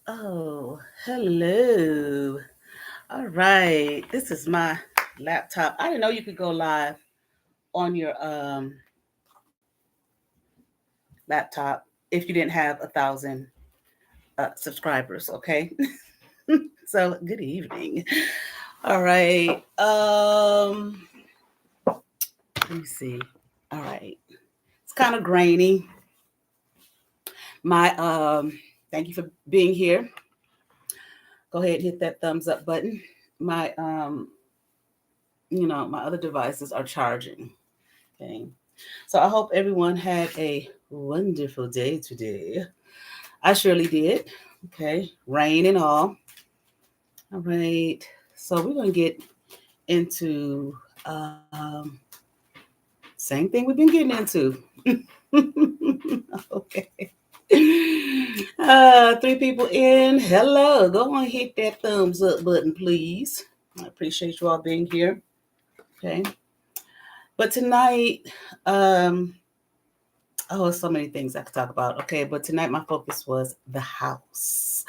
Oh, hello. All right. This is my laptop. I didn't know you could go live on your laptop if you didn't have 1,000 subscribers. Okay. So good evening. All right. Let me see. All right. It's kind of grainy. My thank you for being here. Go ahead and hit that thumbs up button. My my other devices are charging. Okay. So I hope everyone had a wonderful day today. I surely did. Okay. Rain and all. All right. So we're going to get into same thing we've been getting into. Okay. Three people in. Hello. Go on, hit that thumbs up button, please. I appreciate you all being here. Okay. But tonight, um, oh, so many things I could talk about. Okay, but tonight my focus was the house.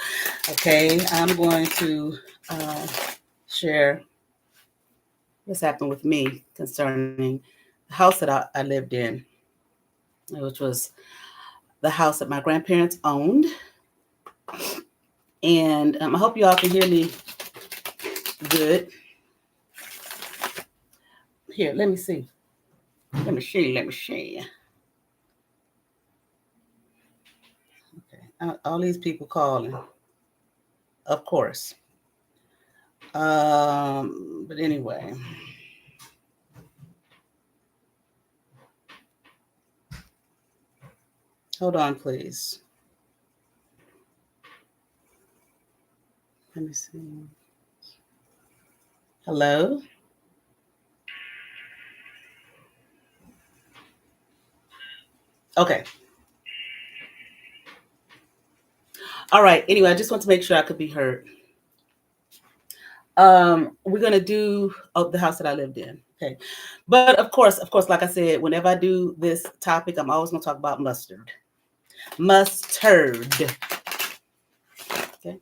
Okay, I'm going to uh, share what's happened with me concerning the house that I lived in, which was the house that my grandparents owned. And I hope you all can hear me good. Here, let me see. Let me see. Let me see. Okay, all these people calling, of course. But anyway. Hold on, please. Let me see. Hello? Okay. All right. Anyway, I just want to make sure I could be heard. We're gonna do the house that I lived in. Okay. But of course, like I said, whenever I do this topic, I'm always gonna talk about mustard. Mustard. Okay.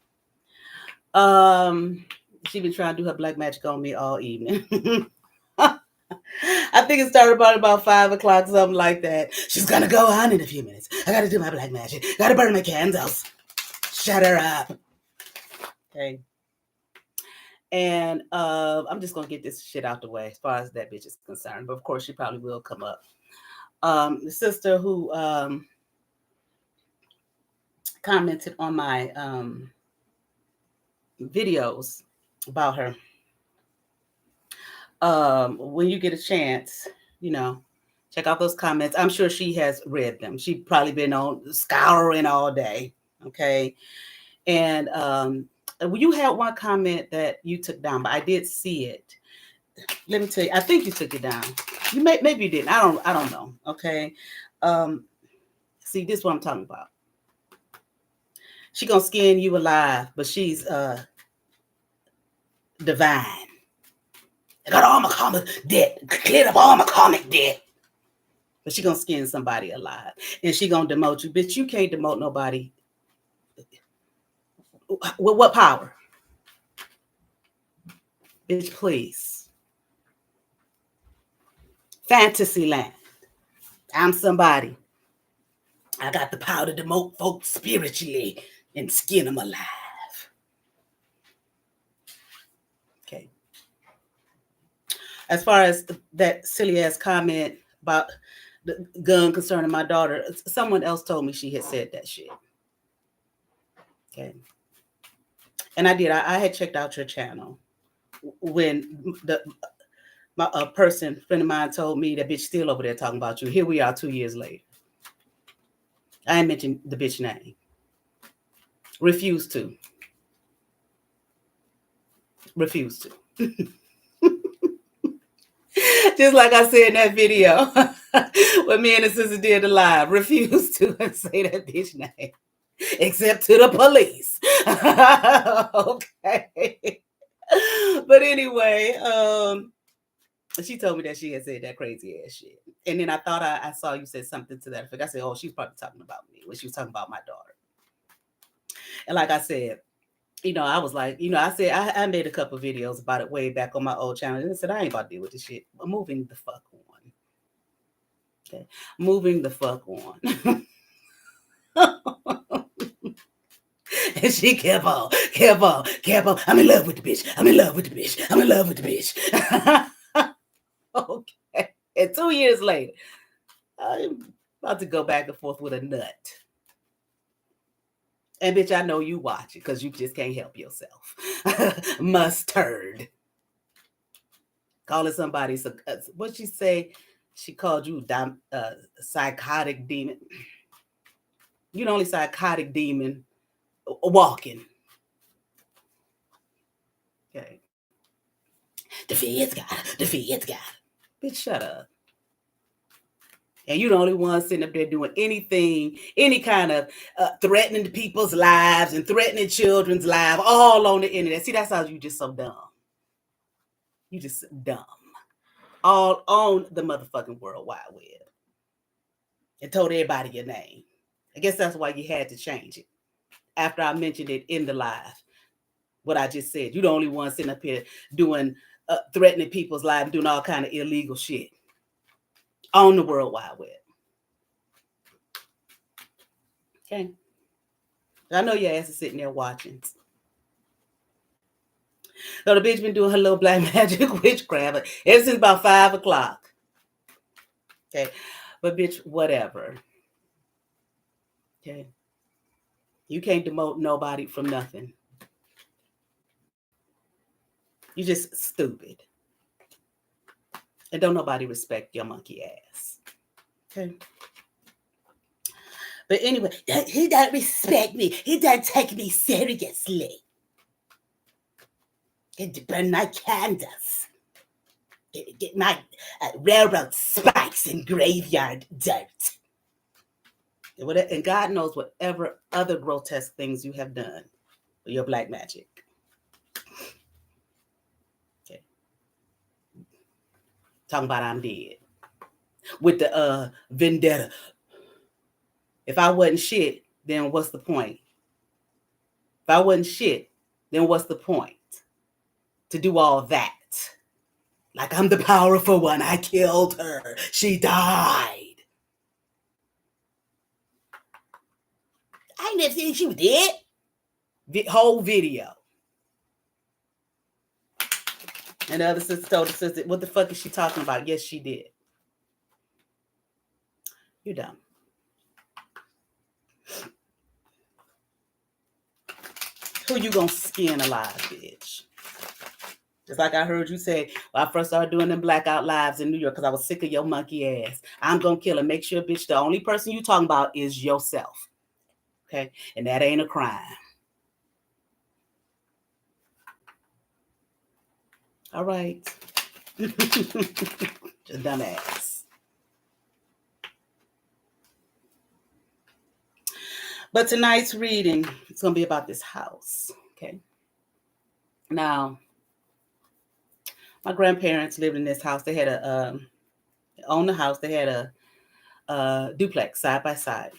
Um, she been trying to do her black magic on me all evening. I think it started about 5 o'clock, something like that. She's gonna go on in a few minutes. I gotta do my black magic. Gotta burn my candles. Shut her up. Okay. And I'm just gonna get this shit out the way as far as that bitch is concerned. But of course, she probably will come up. The sister who commented on my videos about her. When you get a chance, you know, check out those comments. I'm sure she has read them. She probably been on scouring all day. Okay. And you had one comment that you took down, but I did see it. Let me tell you, I think you took it down. Maybe you didn't. I don't know. Okay. Um, see, this is what I'm talking about. She gonna skin you alive, but she's divine. I got all my comic debt, cleared up all my comic debt. But she gonna skin somebody alive, and she gonna demote you. Bitch, you can't demote nobody. With what power? Bitch, please. Fantasyland. I'm somebody. I got the power to demote folks spiritually and skin them alive. Okay. As far as that silly ass comment about the gun concerning my daughter, someone else told me she had said that shit. Okay. And I did. I had checked out your channel when my friend of mine told me that bitch still over there talking about you. Here we are 2 years later. I ain't mentioned the bitch name. Refuse to. Refuse to. Just like I said in that video when me and the sister did the live. Refuse to say that bitch name. Except to the police. Okay. But anyway, she told me that she had said that crazy ass shit. And then I thought I saw you said something to that effect. I said, oh, she's probably talking about me when she was talking about my daughter. And like I said, I was like, I said I made a couple videos about it way back on my old channel, and I said I ain't about to deal with this shit. I'm moving the fuck on. Okay, moving the fuck on. And she kept on, kept on, kept on. I'm in love with the bitch. I'm in love with the bitch. I'm in love with the bitch. Okay. And 2 years later, I'm about to go back and forth with a nut. And bitch, I know you watch it because you just can't help yourself. Mustard. Calling somebody, what'd she say? She called you psychotic demon. You the only psychotic demon walking. Okay. The feds got it. The feds got it. Bitch, shut up. And you the only one sitting up there doing anything, any kind of threatening people's lives and threatening children's lives, all on the internet. See, that's how you just so dumb. You just dumb. All on the motherfucking World Wide Web. And told everybody your name. I guess that's why you had to change it. After I mentioned it in the live, what I just said. You the only one sitting up here doing, threatening people's lives, doing all kind of illegal shit on the World Wide Web. Okay. I know your ass is sitting there watching. So the bitch been doing her little black magic witchcraft ever since about 5 o'clock. Okay. But bitch, whatever. Okay. You can't demote nobody from nothing. You just stupid. And don't nobody respect your monkey ass. Okay. But anyway, he don't respect me. He don't take me seriously. Get to burn my candles. Get my railroad spikes and graveyard dirt. And God knows whatever other grotesque things you have done with your black magic. Okay. Talking about I'm dead. With the vendetta. If I wasn't shit, then what's the point? If I wasn't shit, then what's the point? To do all that. Like I'm the powerful one. I killed her. She died. I ain't never seen she was dead. Whole video. And the other sister told the sister, what the fuck is she talking about? Yes, she did. You're dumb. Who you gonna skin alive, bitch? Just like I heard you say, when I first started doing them blackout lives in New York, because I was sick of your monkey ass. I'm gonna kill her. Make sure, bitch, the only person you talking about is yourself. Okay? And that ain't a crime. All right. Just dumbass. But tonight's reading is going to be about this house. Okay. Now, my grandparents lived in this house. They had owned the house. They had a duplex side by side.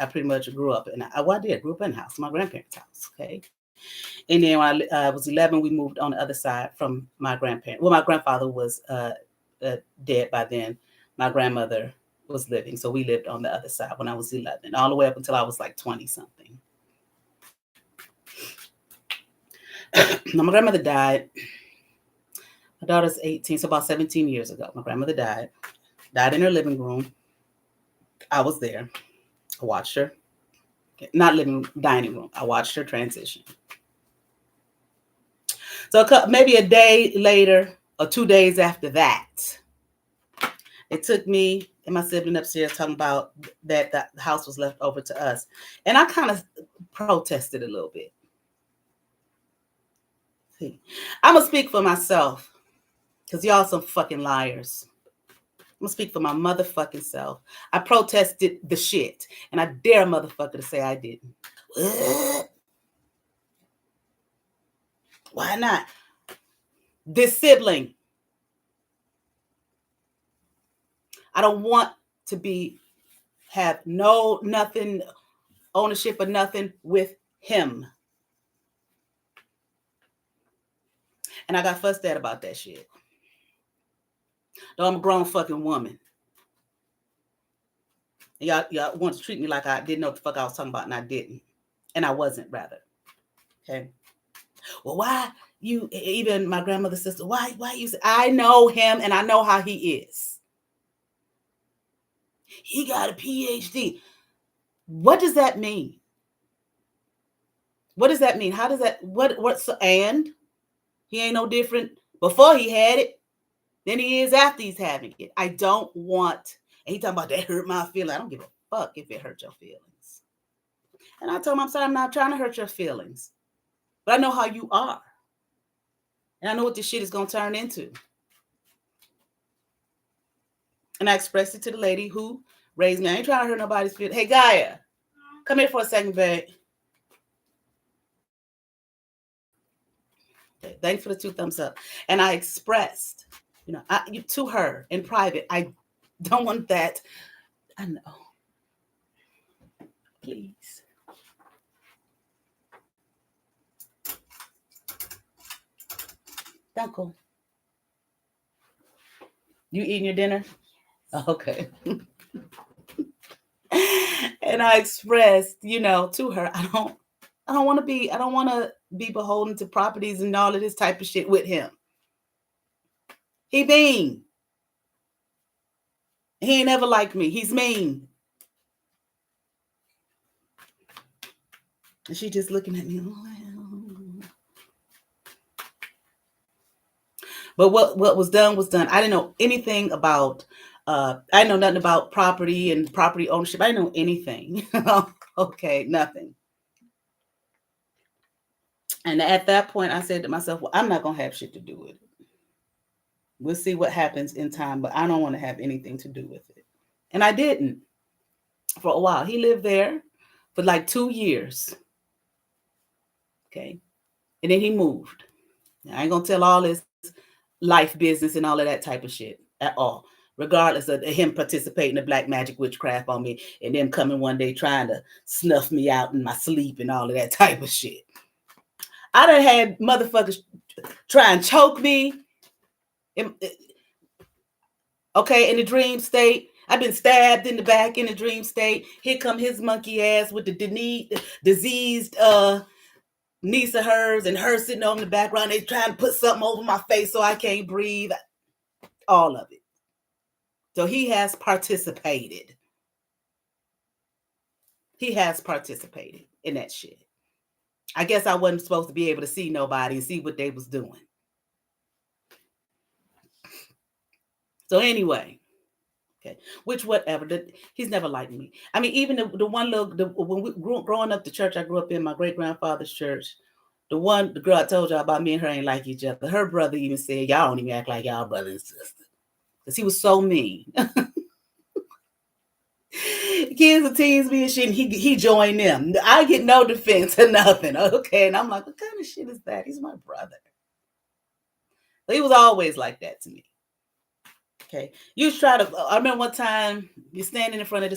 I pretty much grew up in. I grew up in the house, my grandparents' house. Okay. And then when I was 11, we moved on the other side from my grandparents. Well, my grandfather was dead by then. My grandmother was living. So we lived on the other side when I was 11, all the way up until I was like 20 something. Now, my grandmother died. My daughter's 18, so about 17 years ago. My grandmother died in her living room. I was there. I watched her. Not dining room. I watched her transition. So maybe a day later or 2 days after that, it took me and my sibling upstairs talking about that the house was left over to us. And I kind of protested a little bit. See, I'm going to speak for myself because y'all some fucking liars. I'm going to speak for my motherfucking self. I protested the shit. And I dare a motherfucker to say I didn't. Why not? This sibling. I don't want to have nothing, ownership of nothing with him. And I got fussed at about that shit. Though I'm a grown fucking woman. Y'all want to treat me like I didn't know what the fuck I was talking about, and I didn't. And I wasn't, rather. Okay. Well, why you, even my grandmother's sister, why you say, I know him and I know how he is. He got a PhD. What does that mean? What does that mean? How does that, and he ain't no different before he had it than he is after he's having it. I don't want, and he talking about that hurt my feelings. I don't give a fuck if it hurt your feelings. And I told him, I'm sorry, I'm not trying to hurt your feelings. But I know how you are. And I know what this shit is going to turn into. And I expressed it to the lady who raised me. I ain't trying to hurt nobody's feelings. Hey, Gaia, come here for a second, babe. Okay, thanks for the 2 thumbs up. And I expressed, to her in private, I don't want that. I know. Please. Dunkel. You eating your dinner? Okay. And I expressed, to her, I don't want to be beholden to properties and all of this type of shit with him. He mean. He ain't never liked me. He's mean. And she just looking at me. But what was done was done. I didn't know anything about, I know nothing about property and property ownership. I didn't know anything. Okay, nothing. And at that point, I said to myself, well, I'm not going to have shit to do with it. We'll see what happens in time, but I don't want to have anything to do with it. And I didn't for a while. He lived there for like 2 years. Okay. And then he moved. I ain't going to tell all his life business and all of that type of shit at all, regardless of him participating in black magic witchcraft on me and them coming one day trying to snuff me out in my sleep and all of that type of shit. I done had motherfuckers try and choke me. Okay, in the dream state. I've been stabbed in the back in the dream state. Here come his monkey ass with the diseased niece of hers, and her sitting on the background. They trying to put something over my face so I can't breathe. All of it. So he has participated. He has participated in that shit. I guess I wasn't supposed to be able to see nobody and see what they was doing. So anyway, okay, which whatever. He's never liked me. I mean, even the one when we growing up, the church I grew up in, my great grandfather's church, the girl I told y'all about, me and her ain't like each other. Her brother even said, y'all don't even act like y'all brother and sister. Because he was so mean. Kids will tease me and shit, and he joined them. I get no defense or nothing. Okay. And I'm like, what kind of shit is that? He's my brother. So he was always like that to me. Okay. You try to, I remember one time you're standing in front of the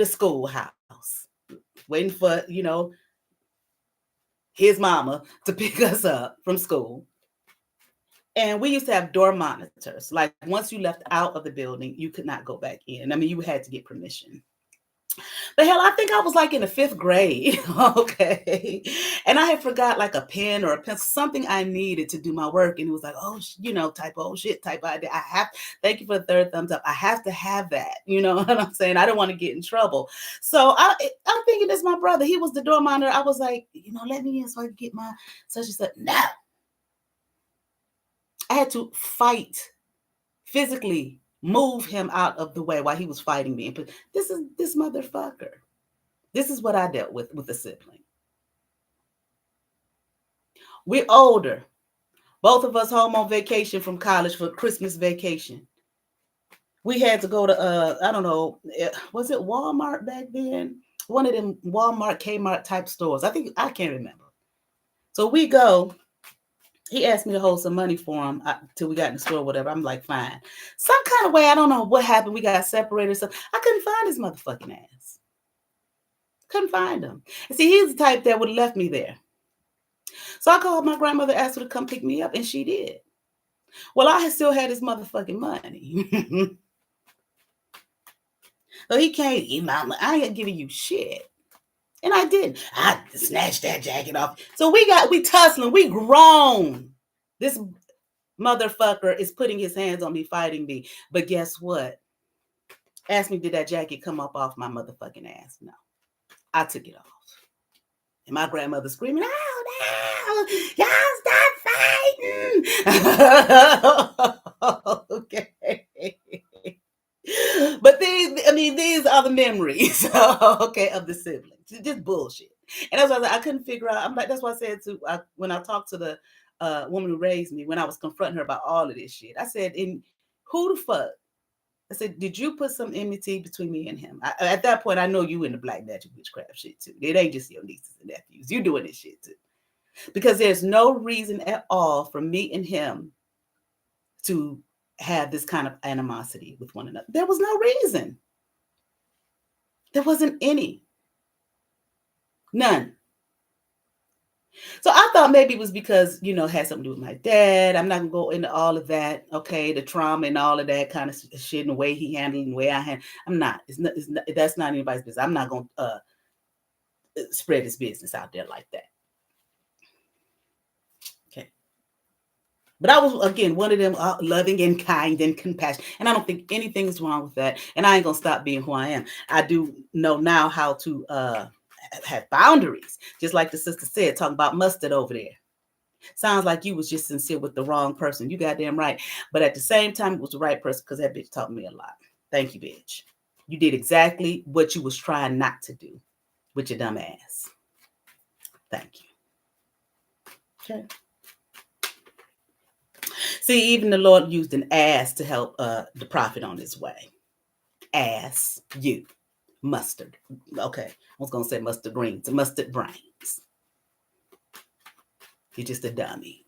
schoolhouse, waiting for, his mama to pick us up from school. And we used to have door monitors. Like once you left out of the building, you could not go back in. I mean, you had to get permission. But hell, I think I was like in the 5th grade. Okay. And I had forgot like a pen or a pencil, something I needed to do my work. And it was like, oh, type of shit, type of idea. Thank you for the 3rd thumbs up. I have to have that. You know what I'm saying? I don't want to get in trouble. So I'm thinking this is my brother. He was the door monitor. I was like, let me in so I can get my such and such. No. I had to fight physically, move him out of the way while he was fighting me. But this is this motherfucker. This is what I dealt with a sibling. We're older. Both of us home on vacation from college for Christmas vacation. We had to go to, I don't know, was it Walmart back then? One of them Walmart, Kmart type stores. I can't remember. So we go. He asked me to hold some money for him till we got in the store or whatever. I'm like, fine. Some kind of way, I don't know what happened. We got separated. So I couldn't find his motherfucking ass. Couldn't find him. And see, he's the type that would have left me there. So I called my grandmother, asked her to come pick me up, and she did. Well, I had still had his motherfucking money. So he can't eat my, I ain't giving you shit. And I didn't. I snatched that jacket off. So we tussling, we grown. This motherfucker is putting his hands on me, fighting me. But guess what? Ask me, did that jacket come up off my motherfucking ass? No. I took it off. And my grandmother screaming, oh no, y'all stop fighting. Okay. But these are the memories, okay, of the siblings. Just bullshit. And that's why I couldn't figure out. I'm like, that's why I said when I talked to the woman who raised me, when I was confronting her about all of this shit, I said, "In who the fuck?" I said, "Did you put some enmity between me and him?" At that point, I know you in the black magic witchcraft shit too. It ain't just your nieces and nephews. You doing this shit too, because there's no reason at all for me and him to have this kind of animosity with one another. There was no reason. There wasn't any. None. So I thought maybe it was because, it had something to do with my dad. I'm not going to go into all of that, okay, the trauma and all of that kind of shit and the way he handled and the way I handled. I'm not. It's not. That's not anybody's business. I'm not going to spread his business out there like that. Okay. But I was, again, one of them loving and kind and compassionate. And I don't think anything's wrong with that. And I ain't going to stop being who I am. I do know now how to have boundaries. Just like the sister said, talking about mustard over there. Sounds like you was just sincere with the wrong person. You goddamn right. But at the same time, it was the right person because that bitch taught me a lot. Thank you, bitch. You did exactly what you was trying not to do with your dumb ass. Thank you. Okay. See, even the Lord used an ass to help the prophet on his way. Ass, you. Mustard. Okay. I was going to say mustard greens. Mustard brains. You're just a dummy.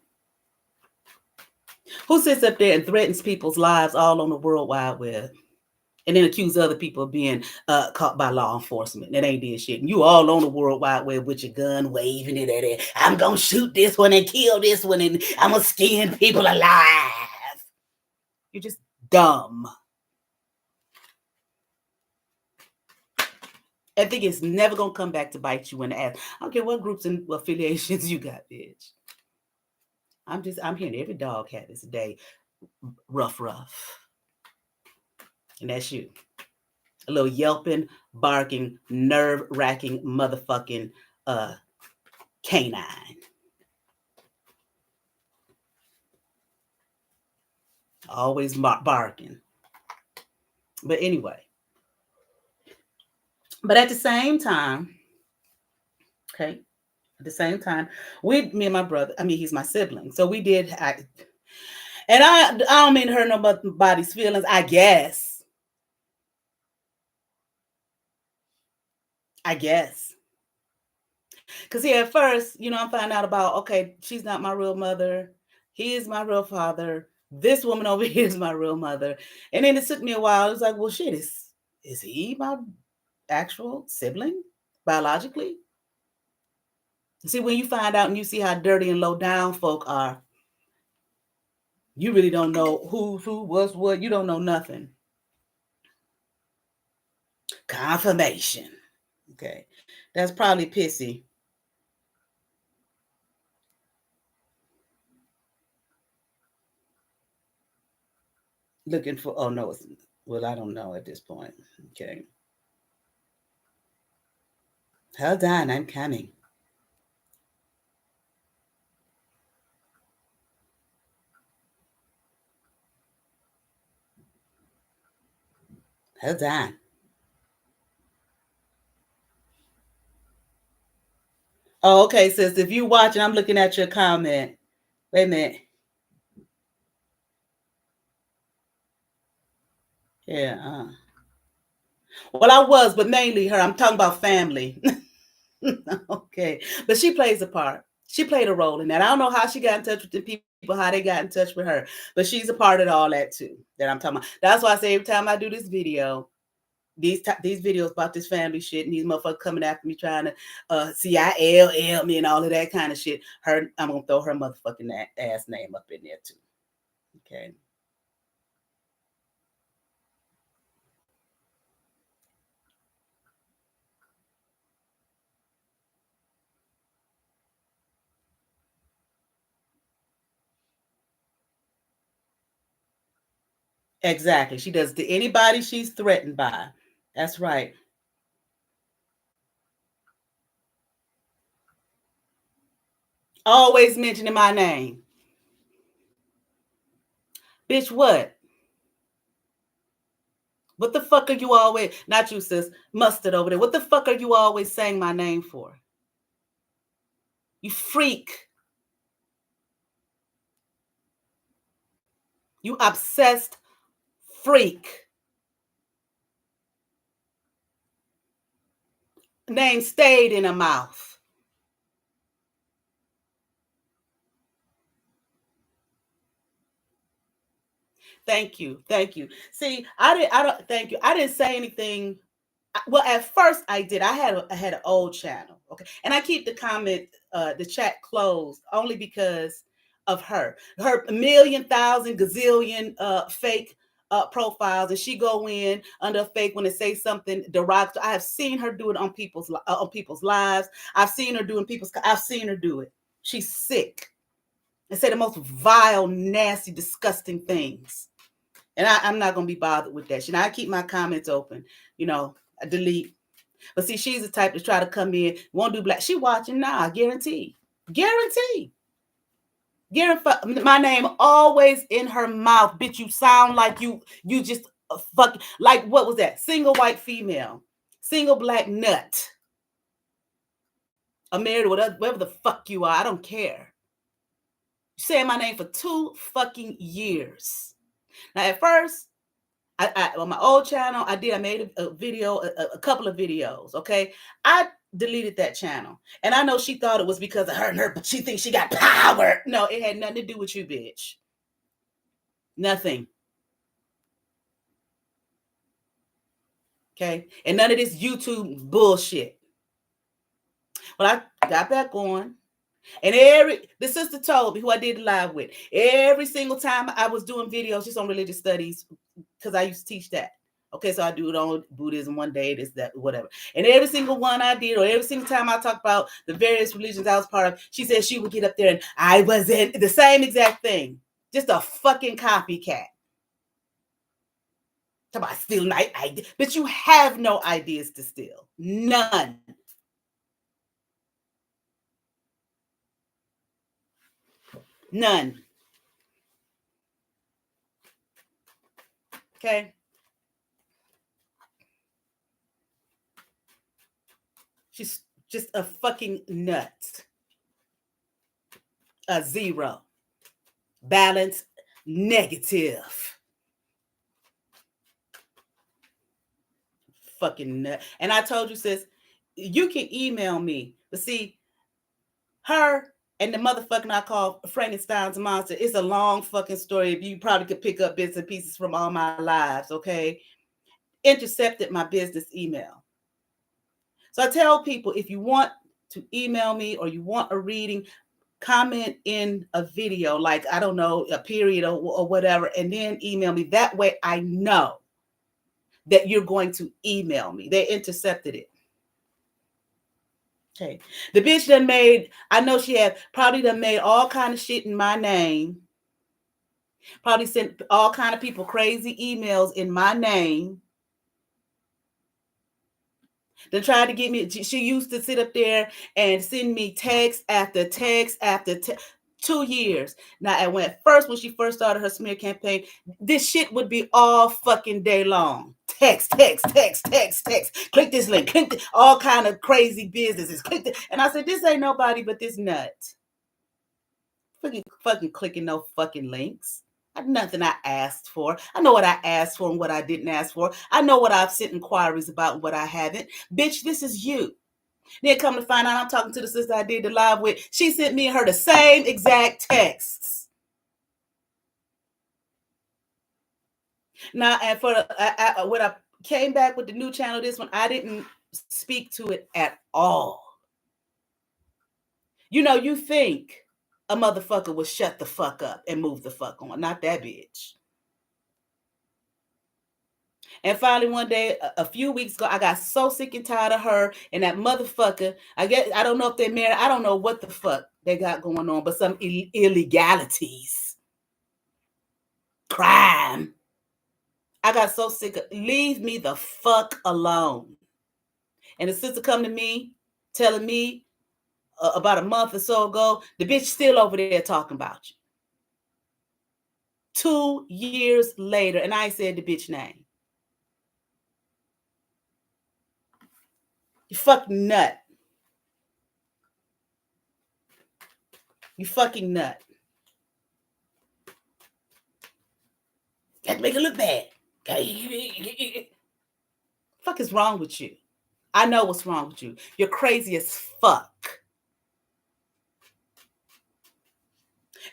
Who sits up there and threatens people's lives all on the World Wide Web and then accuse other people of being caught by law enforcement? That ain't did shit. And you all on the World Wide Web with your gun waving it at it. I'm going to shoot this one and kill this one and I'm going to skin people alive. You're just dumb. I think it's never going to come back to bite you in the ass. I don't care what groups and affiliations you got, bitch. I'm hearing every dog had this day. Rough. And that's you. A little yelping, barking, nerve-wracking motherfucking canine. Always barking. But anyway. But at the same time, okay, at the same time, me and my brother, he's my sibling. So we did, and I don't mean to hurt nobody's feelings, I guess. Because at first, I'm finding out about, okay, she's not my real mother. He is my real father. This woman over here is my real mother. And then it took me a while. It was like, well, shit, is he my actual sibling biologically? See, when you find out and you see how dirty and low down folk are, you really don't know who was what. You don't know nothing. Confirmation. Okay. That's probably pissy. Looking for, oh no, well, I don't know at this point. Okay. Hold on, I'm coming. Hold on. Oh, okay, sis. If you watching, I'm looking at your comment. Wait a minute. Yeah. Well, I was, but mainly her. I'm talking about family. Okay. But she plays a part. She played a role in that. I don't know how she got in touch with the people, how they got in touch with her, but she's a part of all that too, that I'm talking about. That's why I say every time I do this video, these videos about this family shit and these motherfuckers coming after me trying to CILL me and all of that kind of shit. I'm gonna throw her motherfucking ass name up in there too. Okay. Exactly. She does to anybody she's threatened by. That's right. Always mentioning my name. Bitch, what? What the fuck are you always, not you, sis, Mustard over there. What the fuck are you always saying my name for? You freak. You obsessed freak. Name stayed in her mouth. Thank you. Thank you. See, I don't thank you. I didn't say anything. Well, at first I did. I had an old channel. Okay. And I keep the chat closed only because of her. Her million, thousand, gazillion fake profiles, and she go in under a fake when they say something derogatory. I have seen her do it on people's lives. I've seen her do it. She's sick. And say the most vile, nasty, disgusting things. And I'm not gonna be bothered with that shit. I keep my comments open, I delete. But see, she's the type to try to come in, won't do black. She watching now, I guarantee. Guarantee. My name always in her mouth. Bitch, you sound like you just fuck, like what was that? Single white female, single black nut. I'm married, whatever the fuck you are, I don't care. You saying my name for 2 fucking years. Now, at first, I on my old channel, I made a video, a couple of videos. Okay, I deleted that channel, and I know she thought it was because of her and her, but she thinks she got power. No, it had nothing to do with you, bitch. Nothing. Okay, and none of this YouTube bullshit. Well, I got back on. And the sister told me, who I did the live with, every single time I was doing videos just on religious studies, because I used to teach that. Okay, so I do it on Buddhism one day, this, that, whatever. And every single one I did, or every single time I talked about the various religions I was part of, she said she would get up there and I was in the same exact thing. Just a fucking copycat. Talk about stealing ideas. But you have no ideas to steal. None. None. Okay. She's just a fucking nut. A zero. Balance negative. Fucking nut. And I told you, sis, you can email me. But see, her and the motherfucking I call Frankenstein's monster, it's a long fucking story. You probably could pick up bits and pieces from all my lives, okay? Intercepted my business email. So I tell people, if you want to email me or you want a reading, comment in a video, like, I don't know, a period or whatever, and then email me. That way I know that you're going to email me. They intercepted it. Okay. The bitch done made, I know she had probably done made all kind of shit in my name. Probably sent all kind of people crazy emails in my name. They tried to get me. She used to sit up there and send me text after text after 2 years. Now, and when she first started her smear campaign, this shit would be all fucking day long. Text. Click this link. Click all kind of crazy businesses. Click this. And I said, this ain't nobody but this nut. Fucking clicking no fucking links. Nothing I asked for. I know what I asked for and what I didn't ask for. I know what I've sent inquiries about and what I haven't. Bitch, this is you. Then come to find out, I'm talking to the sister I did the live with. She sent me and her the same exact texts. Now, and for what I came back with the new channel. This one, I didn't speak to it at all. You know, you think a motherfucker would shut the fuck up and move the fuck on. Not that bitch. And finally, one day, a few weeks ago, I got so sick and tired of her and that motherfucker. I don't know if they're married. I don't know what the fuck they got going on, but some illegalities, crime. I got so sick of, leave me the fuck alone. And the sister come to me telling me about a month or so ago, the bitch still over there talking about you. 2 years later, and I said the bitch name. You fucking nut. You fucking nut. Got to make it look bad. Fuck is wrong with you? I know what's wrong with you. You're crazy as fuck.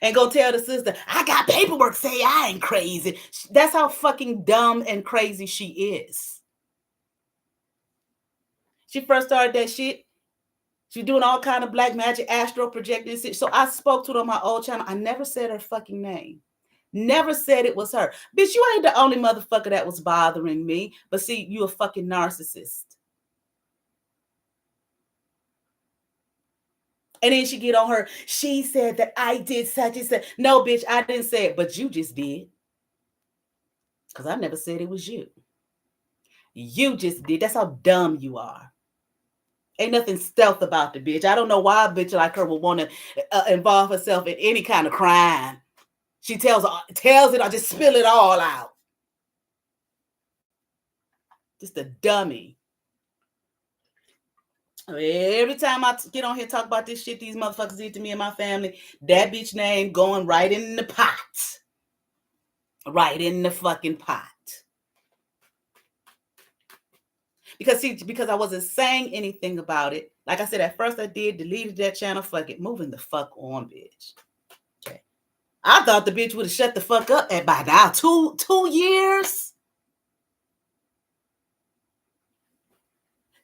And go tell the sister, I got paperwork say I ain't crazy. That's how fucking dumb and crazy she is. She first started that shit. She's doing all kind of black magic, astral projecting shit. So I spoke to her on my old channel. I never said her fucking name. Never said it was her. Bitch, you ain't the only motherfucker that was bothering me. But see, you a fucking narcissist. And then she get on her. She said that I did such and such. No, bitch, I didn't say it, but you just did. Because I never said it was you. You just did. That's how dumb you are. Ain't nothing stealth about the bitch. I don't know why a bitch like her would want to involve herself in any kind of crime. She tells it or just spill it all out. Just a dummy. Every time I get on here and talk about this shit these motherfuckers did to me and my family, that bitch name going right in the pot. Right in the fucking pot. Because I wasn't saying anything about it. Like I said, at first I deleted that channel. Fuck it. Moving the fuck on, bitch. Okay. I thought the bitch would have shut the fuck up at by now. 2 years.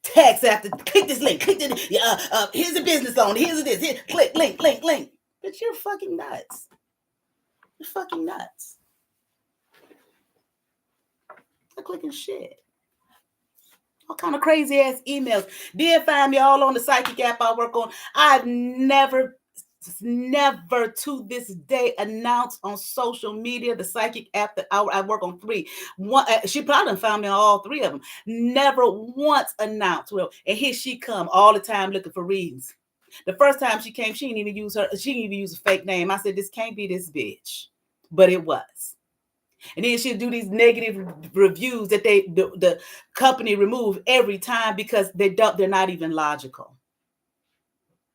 Text after, click this link, click this, here's a business loan, here's this, here, click, link. But you're fucking nuts. You're fucking nuts. I'm clicking shit. All kind of crazy ass emails. Did find me all on the psychic app I work on. I've never to this day announced on social media the psychic app that I work on 3. One, she probably found me on all 3 of them. Never once announced. Well, and here she come all the time looking for readings. The first time she came, she didn't even use a fake name. I said, this can't be this bitch, but it was. And then she'll do these negative reviews that the company remove every time because they're not even logical.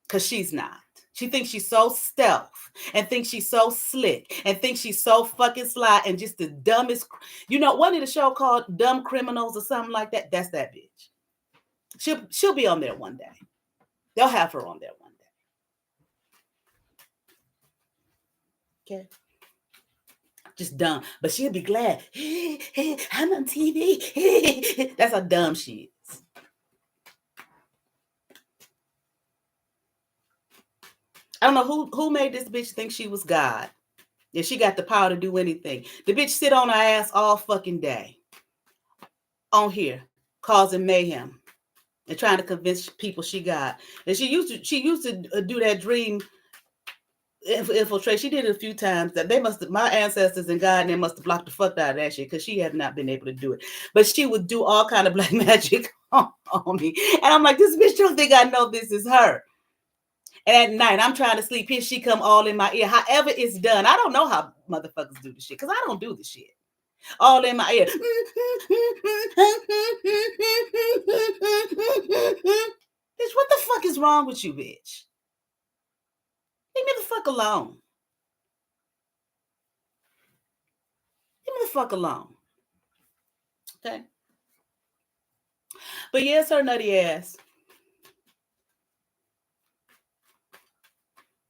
Because she's not. She thinks she's so stealth and thinks she's so slick and thinks she's so fucking sly and just the dumbest. You know, wasn't it a show called Dumb Criminals or something like that? That's that bitch. She'll be on there one day. They'll have her on there one day. Okay. Just dumb. But she'll be glad. I'm on TV. That's how dumb she is. I don't know who made this bitch think she was God. And she got the power to do anything. The bitch sit on her ass all fucking day. On here. Causing mayhem. And trying to convince people she got. And she used to do that dream infiltrate. She did it a few times. That my ancestors and God and they must have blocked the fuck out of that shit because she had not been able to do it. But she would do all kind of black magic on me. And I'm like, this bitch don't think I know this is her. And at night, I'm trying to sleep. Here she come all in my ear. However it's done. I don't know how motherfuckers do this shit because I don't do the shit. All in my ear. Bitch, what the fuck is wrong with you, bitch? Leave me the fuck alone. Leave me the fuck alone. Okay? But yes, her nutty ass.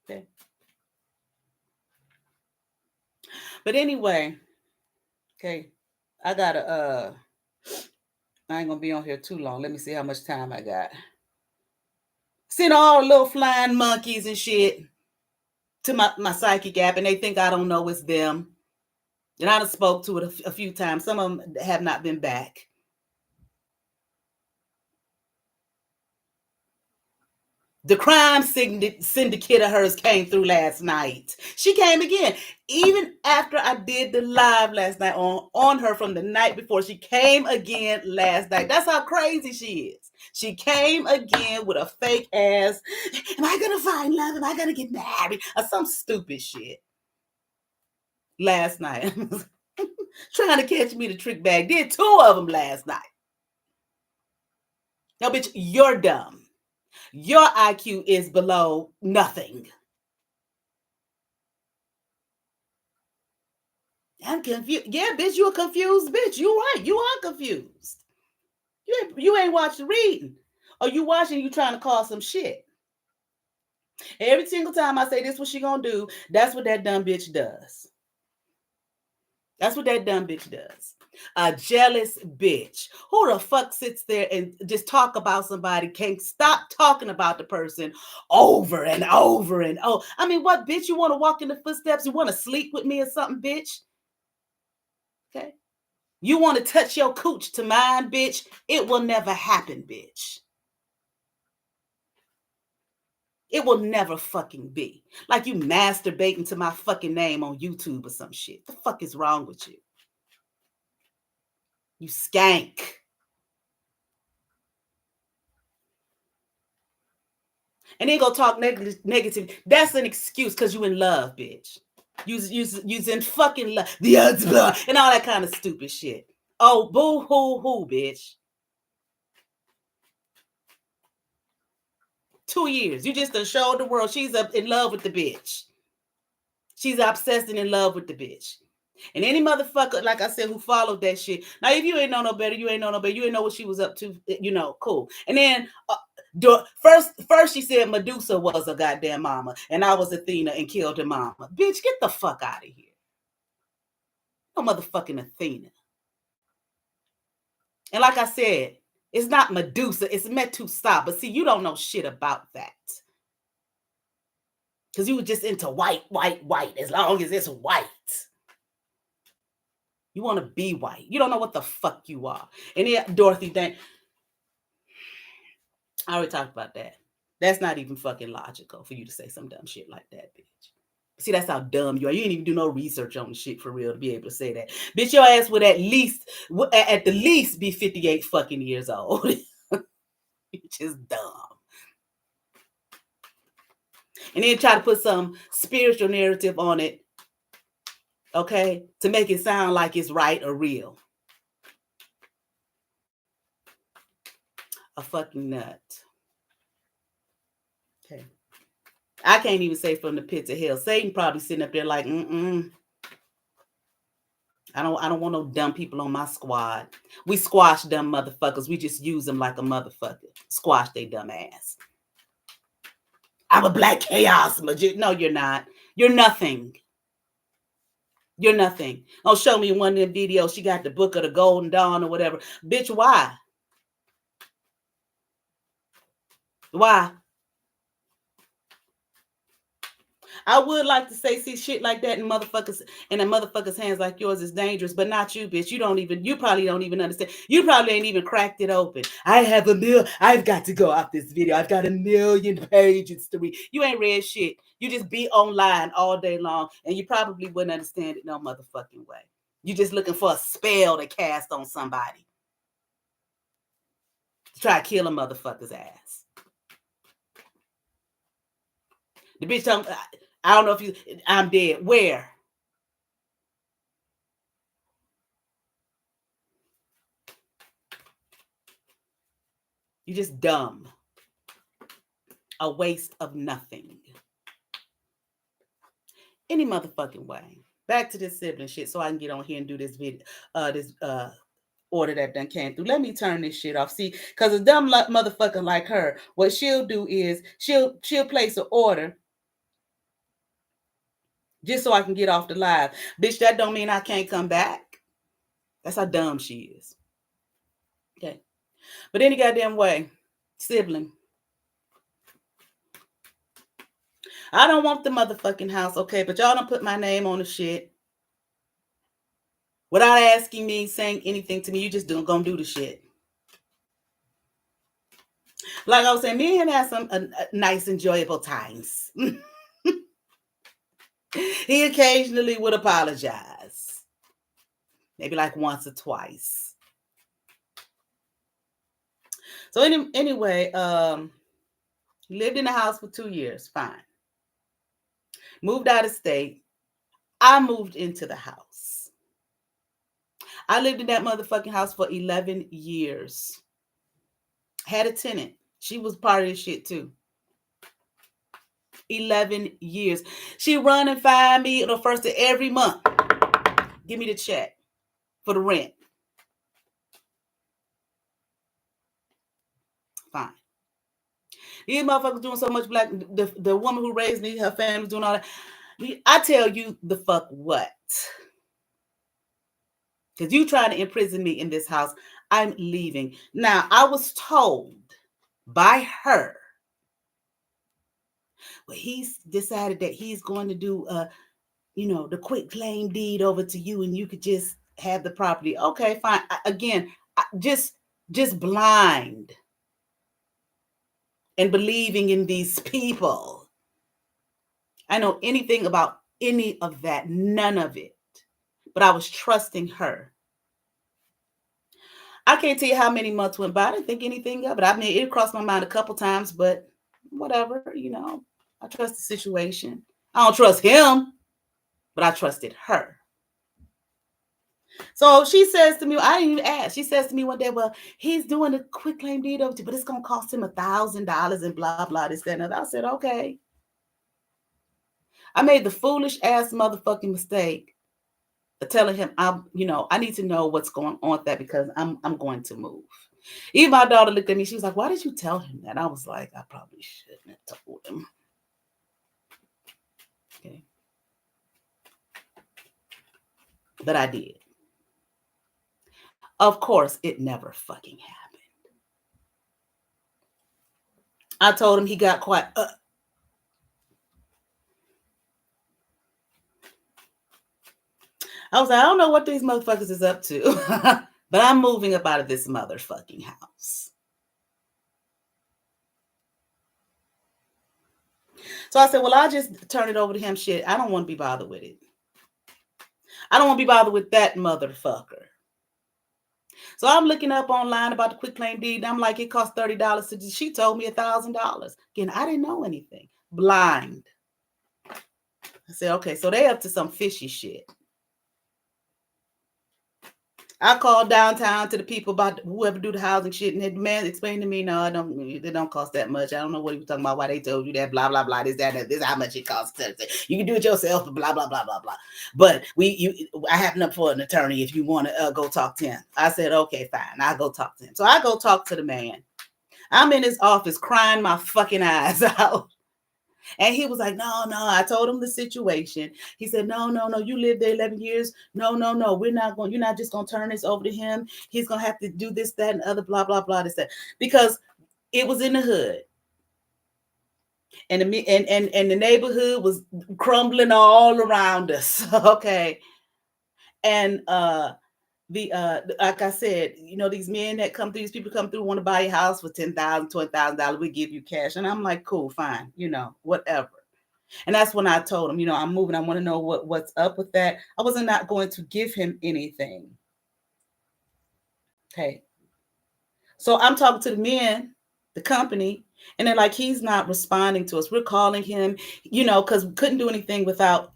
Okay. But anyway, okay, I gotta I ain't gonna be on here too long. Let me see how much time I got. Send all the little flying monkeys and shit to my psychic app, and they think I don't know it's them. And I done spoke to it a few times. Some of them have not been back. The crime syndicate of hers came through last night. She came again. Even after I did the live last night on her from the night before, she came again last night. That's how crazy she is. She came again with a fake ass, am I going to find love? Am I going to get married? Or some stupid shit. Last night. Trying to catch me the trick bag. Did 2 of them last night. No, bitch, you're dumb. Your IQ is below nothing. I'm confused. Yeah, bitch, you a confused bitch. You right. You are confused. You ain't watched the reading. Or you watching, you trying to call some shit. Every single time I say this what she gonna do, that's what that dumb bitch does. That's what that dumb bitch does. A jealous bitch. Who the fuck sits there and just talk about somebody, can't stop talking about the person over and over and oh. I mean, what bitch? You want to walk in the footsteps? You want to sleep with me or something, bitch? Okay. You want to touch your cooch to mine, bitch? It will never happen, bitch. It will never fucking be. Like you masturbating to my fucking name on YouTube or some shit. The fuck is wrong with you? You skank. And then go talk negative. That's an excuse because you in love, bitch. You's in fucking love. The odds blah, and all that kind of stupid shit. Oh, boo hoo hoo, bitch. 2 years. You just done showed the world she's up in love with the bitch. She's obsessed and in love with the bitch. And any motherfucker, like I said, who followed that shit. Now, if you ain't know no better, you ain't know no better. You ain't know what she was up to. You know, cool. And then first she said Medusa was a goddamn mama, and I was Athena and killed her mama. Bitch, get the fuck out of here. No motherfucking Athena. And like I said, it's not Medusa, it's Medusa. But see, you don't know shit about that. Because you were just into white, as long as it's white. You want to be white. You don't know what the fuck you are. And then Dorothy, I already talked about that. That's not even fucking logical for you to say some dumb shit like that, bitch. See, that's how dumb you are. You didn't even do no research on the shit for real to be able to say that. Bitch, your ass would at the least be 58 fucking years old. You're just dumb. And then try to put some spiritual narrative on it, okay, to make it sound like it's right or real. A fucking nut. Okay. I can't even say from the pits of hell. Satan probably sitting up there like, I don't want no dumb people on my squad. We squash dumb motherfuckers. We just use them like a motherfucker. Squash they dumb ass. I'm a black chaos magician. No, you're not. You're nothing. You're nothing. Oh, show me one of them videos. She got the Book of the Golden Dawn or whatever. Bitch, why? Why? I would like to say, see shit like that in a motherfucker's hands like yours is dangerous, but not you, bitch. You probably don't even understand. You probably ain't even cracked it open. I've got to go off this video. I've got 1,000,000 pages to read. You ain't read shit. You just be online all day long, and you probably wouldn't understand it no motherfucking way. You just looking for a spell to cast on somebody. To try to kill a motherfucker's ass. The bitch don't, I don't know if I'm dead. Where? You just dumb. A waste of nothing. Any motherfucking way. Back to this sibling shit so I can get on here and do this video, this order that done came through. Let me turn this shit off. See, because a dumb motherfucker like her, what she'll do is she'll place an order just so I can get off the live. Bitch, that don't mean I can't come back. That's how dumb she is. Okay. But any goddamn way, sibling. I don't want the motherfucking house, okay? But y'all don't put my name on the shit without asking me, saying anything to me. You just gonna do the shit. Like I was saying, me and him had some nice, enjoyable times. He occasionally would apologize, maybe like once or twice. So anyway, he lived in the house for 2 years, fine. Moved out of state. I moved into the house. I lived in that motherfucking house for 11 years. Had a tenant. She was part of this shit too. 11 years. She run and find me the first of every month. Give me the check for the rent. Fine. These motherfuckers doing so much black. The woman who raised me, her family doing all that. I tell you the fuck what. Because you trying to imprison me in this house. I'm leaving. Now, I was told by her, well, he's decided that he's going to do, the quick claim deed over to you and you could just have the property. Okay, fine. Again, just blind and believing in these people. I know anything about any of that, none of it. But I was trusting her. I can't tell you how many months went by. I didn't think anything of it. I mean, it crossed my mind a couple times, but whatever, I trust the situation. I don't trust him, but I trusted her. So she says to me, I didn't even ask. She says to me one day, well, he's doing a quick claim deed over to you, but it's going to cost him $1,000 and blah, blah, this, that, and that. I said, okay. I made the foolish ass motherfucking mistake telling him I need to know what's going on with that because I'm going to move. Even my daughter looked at me. She was like, why did you tell him that? I was like, I probably shouldn't have told him. Okay. But I did. Of course, it never fucking happened. I told him he got quite I was like, I don't know what these motherfuckers is up to, but I'm moving up out of this motherfucking house. So I said, well, I'll just turn it over to him. Shit, I don't want to be bothered with it. I don't want to be bothered with that motherfucker. So I'm looking up online about the quick claim deed. And I'm like, it costs $30. She told me $1,000. Again, I didn't know anything. Blind. I said, okay, so they up to some fishy shit. I called downtown to the people about whoever do the housing shit, and the man explained to me, no, it don't cost that much. I don't know what he was talking about, why they told you that, blah, blah, blah, this, that, this is how much it costs. You can do it yourself, blah, blah, blah, blah, blah. But I have enough for an attorney if you want to go talk to him. I said, okay, fine, I'll go talk to him. So I go talk to the man. I'm in his office crying my fucking eyes out. And he was like, no, I told him the situation. He said, no, you lived there 11 years. No, you're not just going to turn this over to him. He's going to have to do this, that, and other, blah, blah, blah, this, that. Because it was in the hood. And the neighborhood was crumbling all around us. Okay. And like I said, these men that come through, these people come through, want to buy your house for $10,000, $20,000. We give you cash. And I'm like, cool, fine, whatever. And that's when I told him, I'm moving. I want to know what's up with that. I wasn't not going to give him anything. Okay. So I'm talking to the men, the company, and they're like, he's not responding to us. We're calling him, because we couldn't do anything without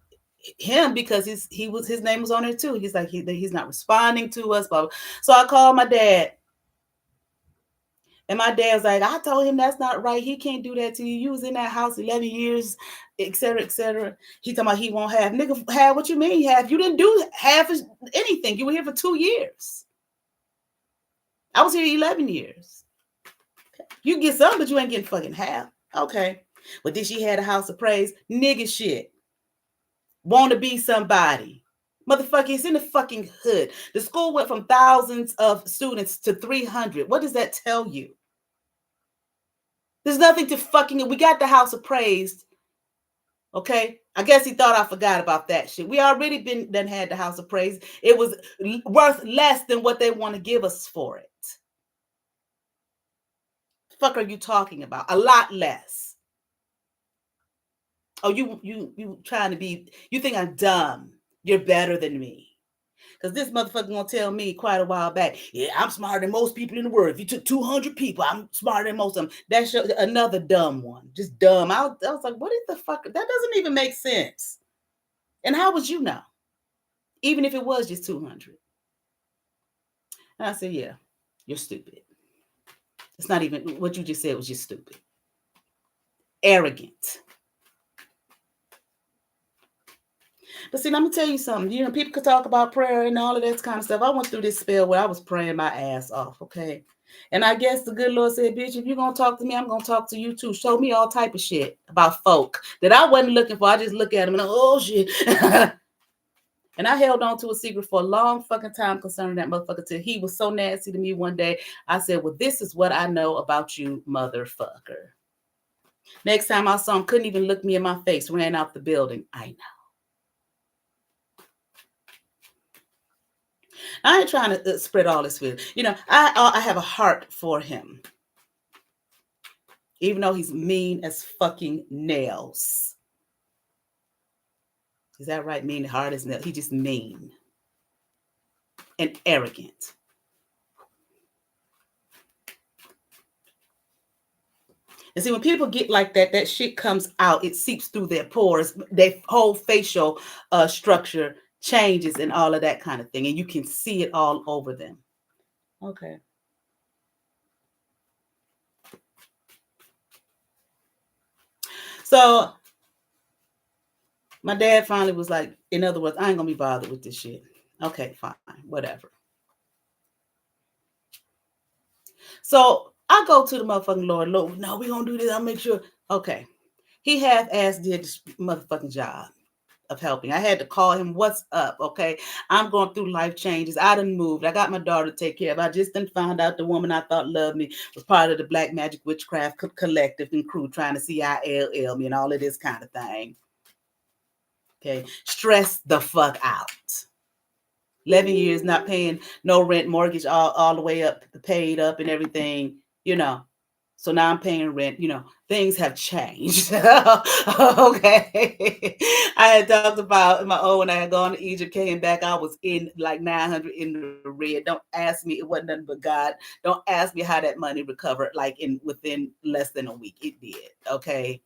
him because his name was on there too. He's like, he's not responding to us. Blah, blah. So I called my dad. And my dad was like, I told him that's not right. He can't do that to you. You was in that house 11 years, et cetera, et cetera. He talking about he won't have. Nigga, have what you mean have? You didn't do half of anything. You were here for 2 years. I was here 11 years. You get some, but you ain't getting fucking half. Okay. But then she had a house of praise. Nigga shit. Want to be somebody. Motherfucker, it's in the fucking hood. The school went from thousands of students to 300. What does that tell you? There's nothing to fucking, we got the house appraised. Okay. I guess he thought I forgot about that shit. We already had the house appraised. It was worth less than what they want to give us for it. The fuck are you talking about? A lot less. Oh, you trying to be, you think I'm dumb. You're better than me. Because this motherfucker gonna tell me quite a while back, yeah, I'm smarter than most people in the world. If you took 200 people, I'm smarter than most of them. That's another dumb one. Just dumb. I was like, what is the fuck? That doesn't even make sense. And how would you know? Even if it was just 200. And I said, yeah, you're stupid. It's not even, what you just said was just stupid. Arrogant. But see, let me tell you something. You know, people could talk about prayer and all of that kind of stuff. I went through this spell where I was praying my ass off, okay? And I guess the good Lord said, bitch, if you're going to talk to me, I'm going to talk to you too. Show me all type of shit about folk that I wasn't looking for. I just look at them and oh, shit. And I held on to a secret for a long fucking time concerning that motherfucker till he was so nasty to me one day. I said, well, this is what I know about you, motherfucker. Next time I saw him, couldn't even look me in my face, ran out the building. I know. I ain't trying to spread all this with, you know, I have a heart for him. Even though he's mean as fucking nails. Is that right? Mean, hard as nails. He just mean. And arrogant. And see, when people get like that, that shit comes out. It seeps through their pores. Their whole facial structure changes and all of that kind of thing. And you can see it all over them. Okay. So my dad finally was like, in other words, I ain't gonna be bothered with this shit. Okay, fine, whatever. So I go to the motherfucking Lord, no, we're gonna do this. I'll make sure. Okay. He half-ass did this motherfucking job of helping. I had to call him, what's up? Okay. I'm going through life changes. I done moved. I got my daughter to take care of. I just done found out the woman I thought loved me was part of the Black Magic Witchcraft Collective and crew trying to CILL me and all of this kind of thing. Okay. Stress the fuck out. 11 years not paying no rent, mortgage all the way up, paid up and everything, you know. So now I'm paying rent, you know, things have changed. Okay. I had talked about when I had gone to Egypt, came back, I was in like 900 in the red. Don't ask me, it wasn't nothing but God. Don't ask me how that money recovered like within less than a week. It did. Okay.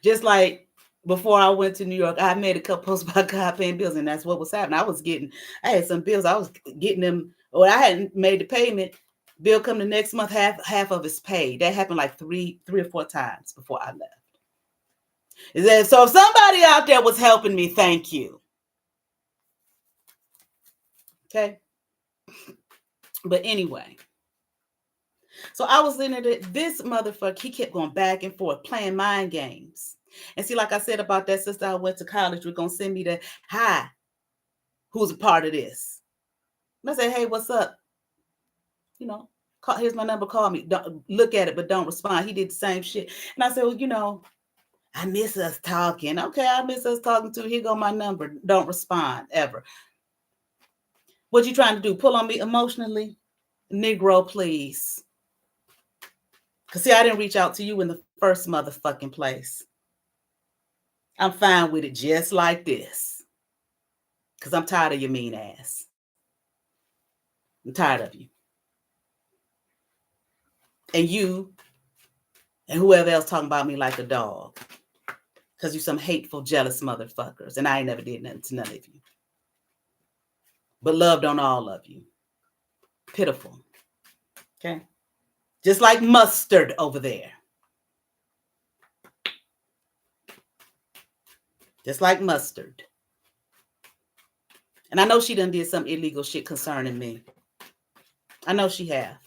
Just like before I went to New York, I made a couple posts about God paying bills, and that's what was happening. I had some bills, I was getting them, or I hadn't made the payment. Bill come the next month, half of it's paid. That happened like three or four times before I left. So if somebody out there was helping me, thank you. Okay. But anyway, so I was in it. This motherfucker, he kept going back and forth, playing mind games. And see, like I said about that sister I went to college, we're going to send me the hi, who's a part of this. And I say, hey, what's up? You know, here's my number, call me. Don't look at it, but don't respond. He did the same shit. And I said, well, you know, I miss us talking. Okay, I miss us talking too. Here go my number. Don't respond ever. What you trying to do? Pull on me emotionally? Negro, please. Because see, I didn't reach out to you in the first motherfucking place. I'm fine with it just like this. Because I'm tired of your mean ass. I'm tired of you. And you and whoever else talking about me like a dog. Because you some hateful, jealous motherfuckers. And I ain't never did nothing to none of you. But loved on all of you. Pitiful. Okay? Just like mustard over there. Just like mustard. And I know she done did some illegal shit concerning me. I know she have.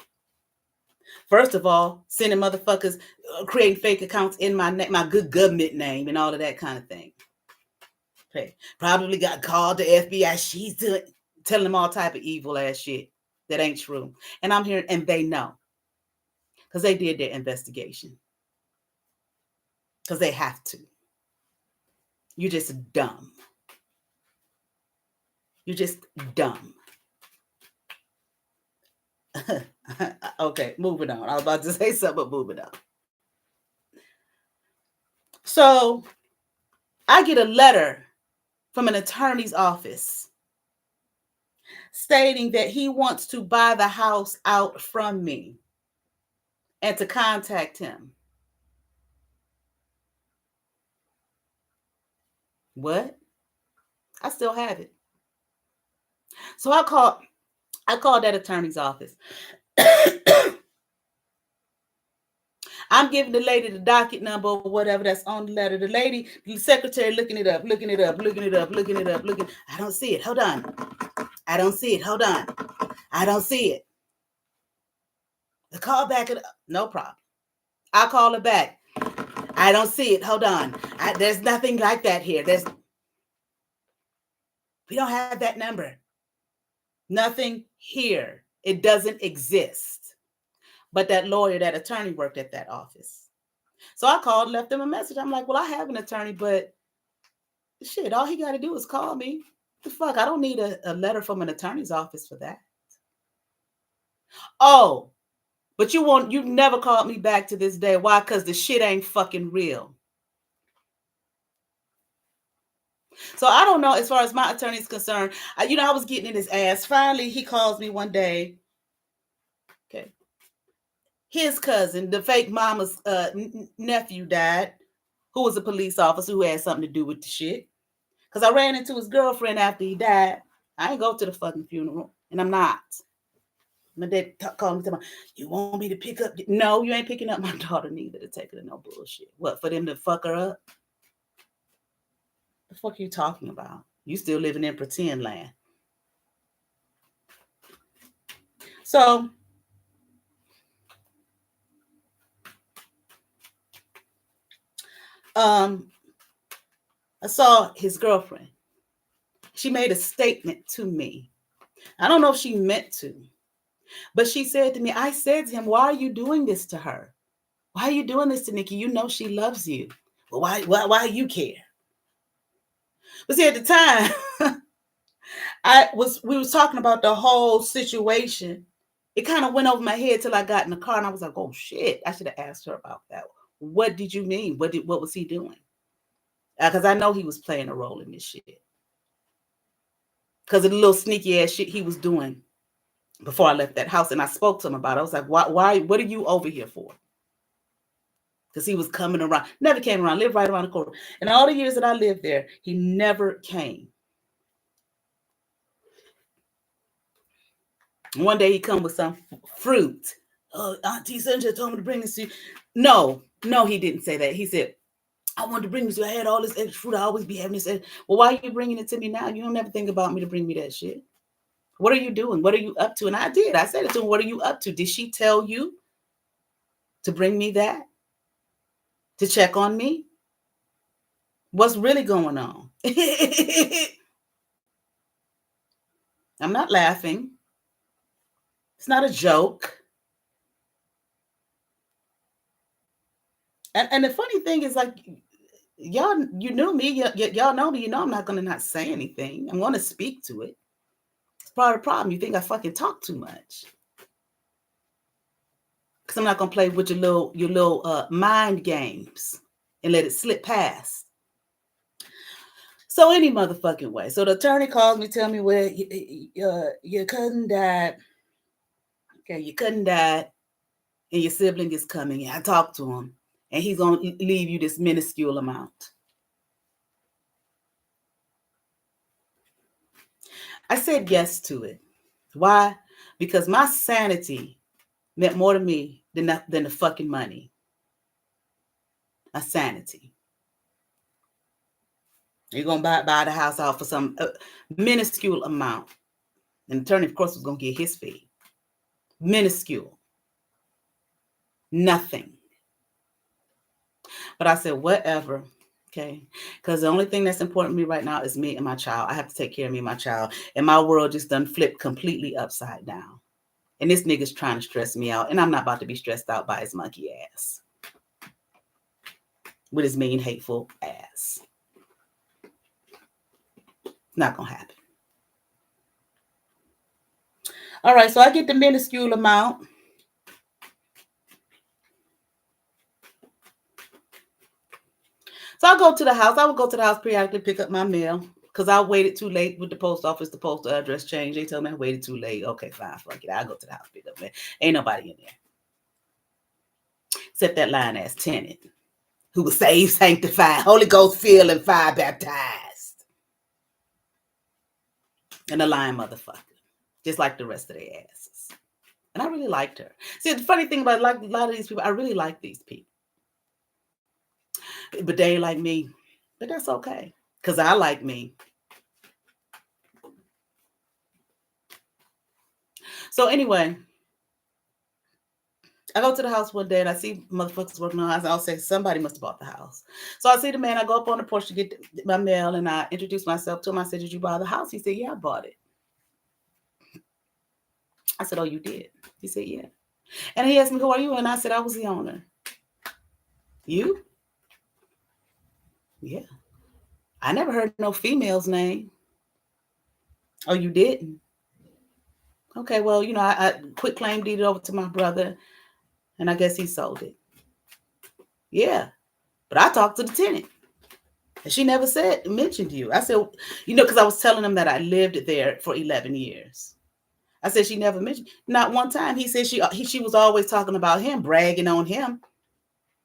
First of all, sending motherfuckers, creating fake accounts in my good government name and all of that kind of thing. Okay. Probably got called to FBI. She's telling them all type of evil ass shit that ain't true. And I'm here, and they know. Because they did their investigation. Because they have to. You're just dumb. You're just dumb. Okay, moving on. I was about to say something, but moving on. So I get a letter from an attorney's office stating that he wants to buy the house out from me and to contact him. What? I still have it. So I called that attorney's office. I'm giving the lady the docket number or whatever that's on the letter. The lady, the secretary, looking it up. I don't see it. Hold on. I don't see it. Hold on. I don't see it. The call back. No problem. I'll call her back. I don't see it. Hold on. There's nothing like that here. We don't have that number. Nothing here. It doesn't exist. But that lawyer, that attorney worked at that office. So I called, left him a message. I'm like, well, I have an attorney, but shit, all he got to do is call me. The fuck? I don't need a letter from an attorney's office for that. Oh, but you never called me back to this day. Why? Because the shit ain't fucking real. So I don't know, as far as my attorney is concerned, I was getting in his ass. Finally, he calls me one day. Okay. His cousin, the fake mama's nephew, died, who was a police officer who had something to do with the shit. Because I ran into his girlfriend after he died. I ain't go to the fucking funeral, and I'm not. My dad called me, you want me to pick up? No, you ain't picking up my daughter neither to take her to no bullshit. What, for them to fuck her up? The fuck are you talking about? You still living in pretend land. So I saw his girlfriend. She made a statement to me. I don't know if she meant to, but she said to me, I said to him, why are you doing this to her? Why are you doing this to Nikki? You know she loves you. Well, why you care? But see, at the time, we was talking about the whole situation. It kind of went over my head till I got in the car, and I was like, oh shit, I should have asked her about that. What did you mean? What was he doing? Because I know he was playing a role in this shit. Because of the little sneaky ass shit he was doing before I left that house. And I spoke to him about it. I was like, why, what are you over here for? Because he was coming around, never came around, lived right around the corner. And all the years that I lived there, he never came. One day he come with some fruit. Oh, Auntie Sandra told me to bring this to you. No, he didn't say that. He said, I wanted to bring this to you. I had all this extra fruit. I always be having this. Well, why are you bringing it to me now? You don't ever think about me to bring me that shit. What are you doing? What are you up to? And I did. I said it to him. What are you up to? Did she tell you to bring me that? To check on me? What's really going on? I'm not laughing. It's not a joke. And the funny thing is, like, y'all, you knew me. Y'all know me. You know I'm not going to not say anything. I'm going to speak to it. It's part of the problem. You think I fucking talk too much. Because I'm not going to play with your little mind games and let it slip past. So any motherfucking way. So the attorney calls me, tell me, well, your cousin died. Okay, your cousin died, and your sibling is coming. And I talked to him, and he's going to leave you this minuscule amount. I said yes to it. Why? Because my sanity meant more to me than the fucking money. My sanity. You're going to buy the house out for some minuscule amount. And the attorney, of course, was going to get his fee. Minuscule. Nothing. But I said, whatever. Okay. Because the only thing that's important to me right now is me and my child. I have to take care of me and my child. And my world just done flipped completely upside down. And this nigga's trying to stress me out. And I'm not about to be stressed out by his monkey ass. With his mean, hateful ass. Not going to happen. All right. So I get the minuscule amount. So I go to the house. I would go to the house periodically, pick up my mail. Because I waited too late with the post office. The postal address changed. They told me I waited too late. Okay, fine. Fuck it. I'll go to the house, pick up mail. Ain't nobody in there. Except that lying ass tenant who was saved, sanctified, Holy Ghost filled, and fire baptized. And a lying motherfucker. Just like the rest of their asses. And I really liked her. See, the funny thing about like a lot of these people, I really like these people. But they ain't like me. But that's okay. Because I like me. So anyway, I go to the house one day and I see motherfuckers working on the house. I'll say somebody must have bought the house. So I see the man. I go up on the porch to get my mail and I introduce myself to him. I said, "Did you buy the house?" He said, "Yeah, I bought it." I said, "Oh, you did?" He said, "Yeah." And he asked me, "Who are you?" And I said, "I was the owner." "You?" "Yeah." "I never heard no female's name." "Oh, you didn't?" "Okay, well, I quit claim deed it over to my brother, and I guess he sold it." "Yeah, but I talked to the tenant, and she never mentioned you." I said, because I was telling him that I lived there for 11 years. I said, she never mentioned, not one time. He said she was always talking about him, bragging on him.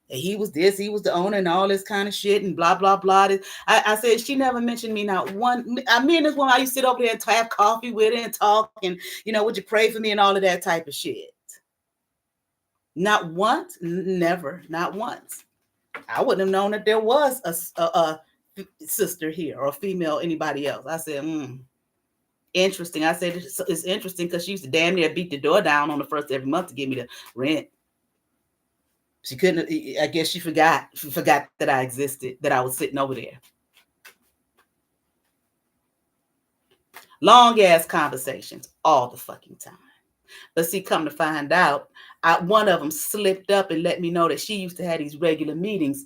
He was this, he was the owner and all this kind of shit and blah, blah, blah. I said, she never mentioned me, not one. Me and this woman, I used to sit over there and have coffee with her and talk and, would you pray for me and all of that type of shit. Not once, never, not once. I wouldn't have known that there was a sister here or a female, anybody else. I said, interesting. I said, it's interesting because she used to damn near beat the door down on the first every month to give me the rent. She couldn't, I guess she forgot that I existed, that I was sitting over there. Long ass conversations all the fucking time. But see, come to find out, one of them slipped up and let me know that she used to have these regular meetings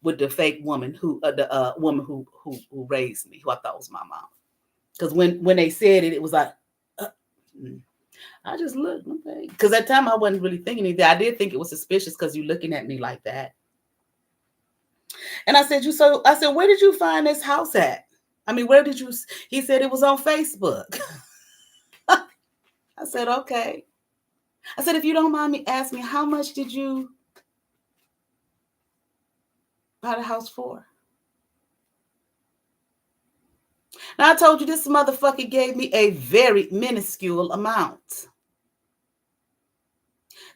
with the fake woman who raised me, who I thought was my mom. Because when they said it, it was like, I just looked, okay. Because at the time I wasn't really thinking anything. I did think it was suspicious because you're looking at me like that. And I said, where did you find this house at? I mean, where did you? He said it was on Facebook. I said, okay. I said, if you don't mind me asking, how much did you buy the house for? Now I told you this motherfucker gave me a very minuscule amount.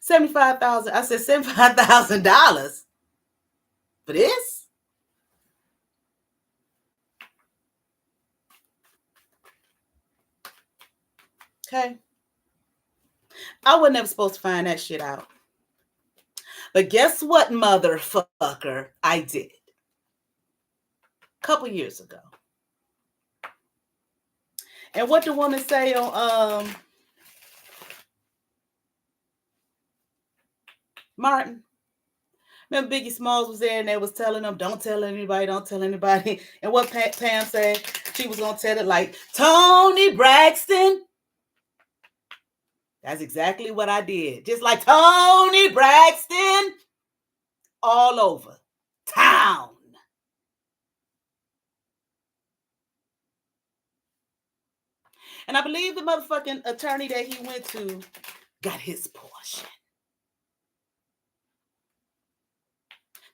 $75,000. I said $75,000 for this? Okay. I wasn't ever supposed to find that shit out. But guess what, motherfucker, I did. A couple years ago. And what the woman say on Martin? Remember Biggie Smalls was there and they was telling them, don't tell anybody, don't tell anybody. And what Pam said, she was going to tell it like, Toni Braxton. That's exactly what I did. Just like Toni Braxton all over town. And I believe the motherfucking attorney that he went to got his portion.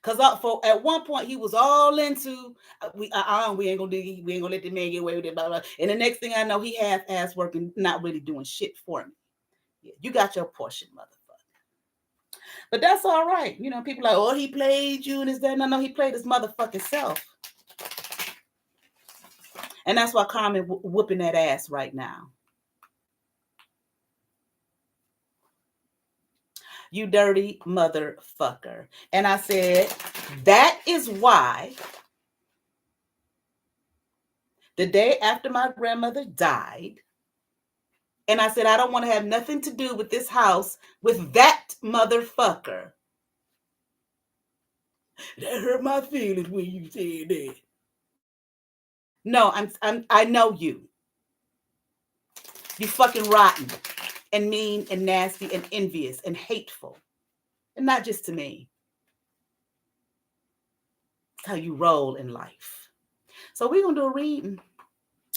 Because at one point he was all into we ain't gonna let the man get away with it, blah, blah. And the next thing I know, he half-ass working, not really doing shit for me. Yeah, you got your portion, motherfucker. But that's all right. People like, oh, he played you and this, that. No, he played his motherfucking self. And that's why Carmen whooping that ass right now. You dirty motherfucker. And I said, that is why the day after my grandmother died. And I said, I don't want to have nothing to do with this house with that motherfucker. That hurt my feelings when you said that. No, I know you. You fucking rotten and mean and nasty and envious and hateful. And not just to me. It's how you roll in life. So we're going to do a reading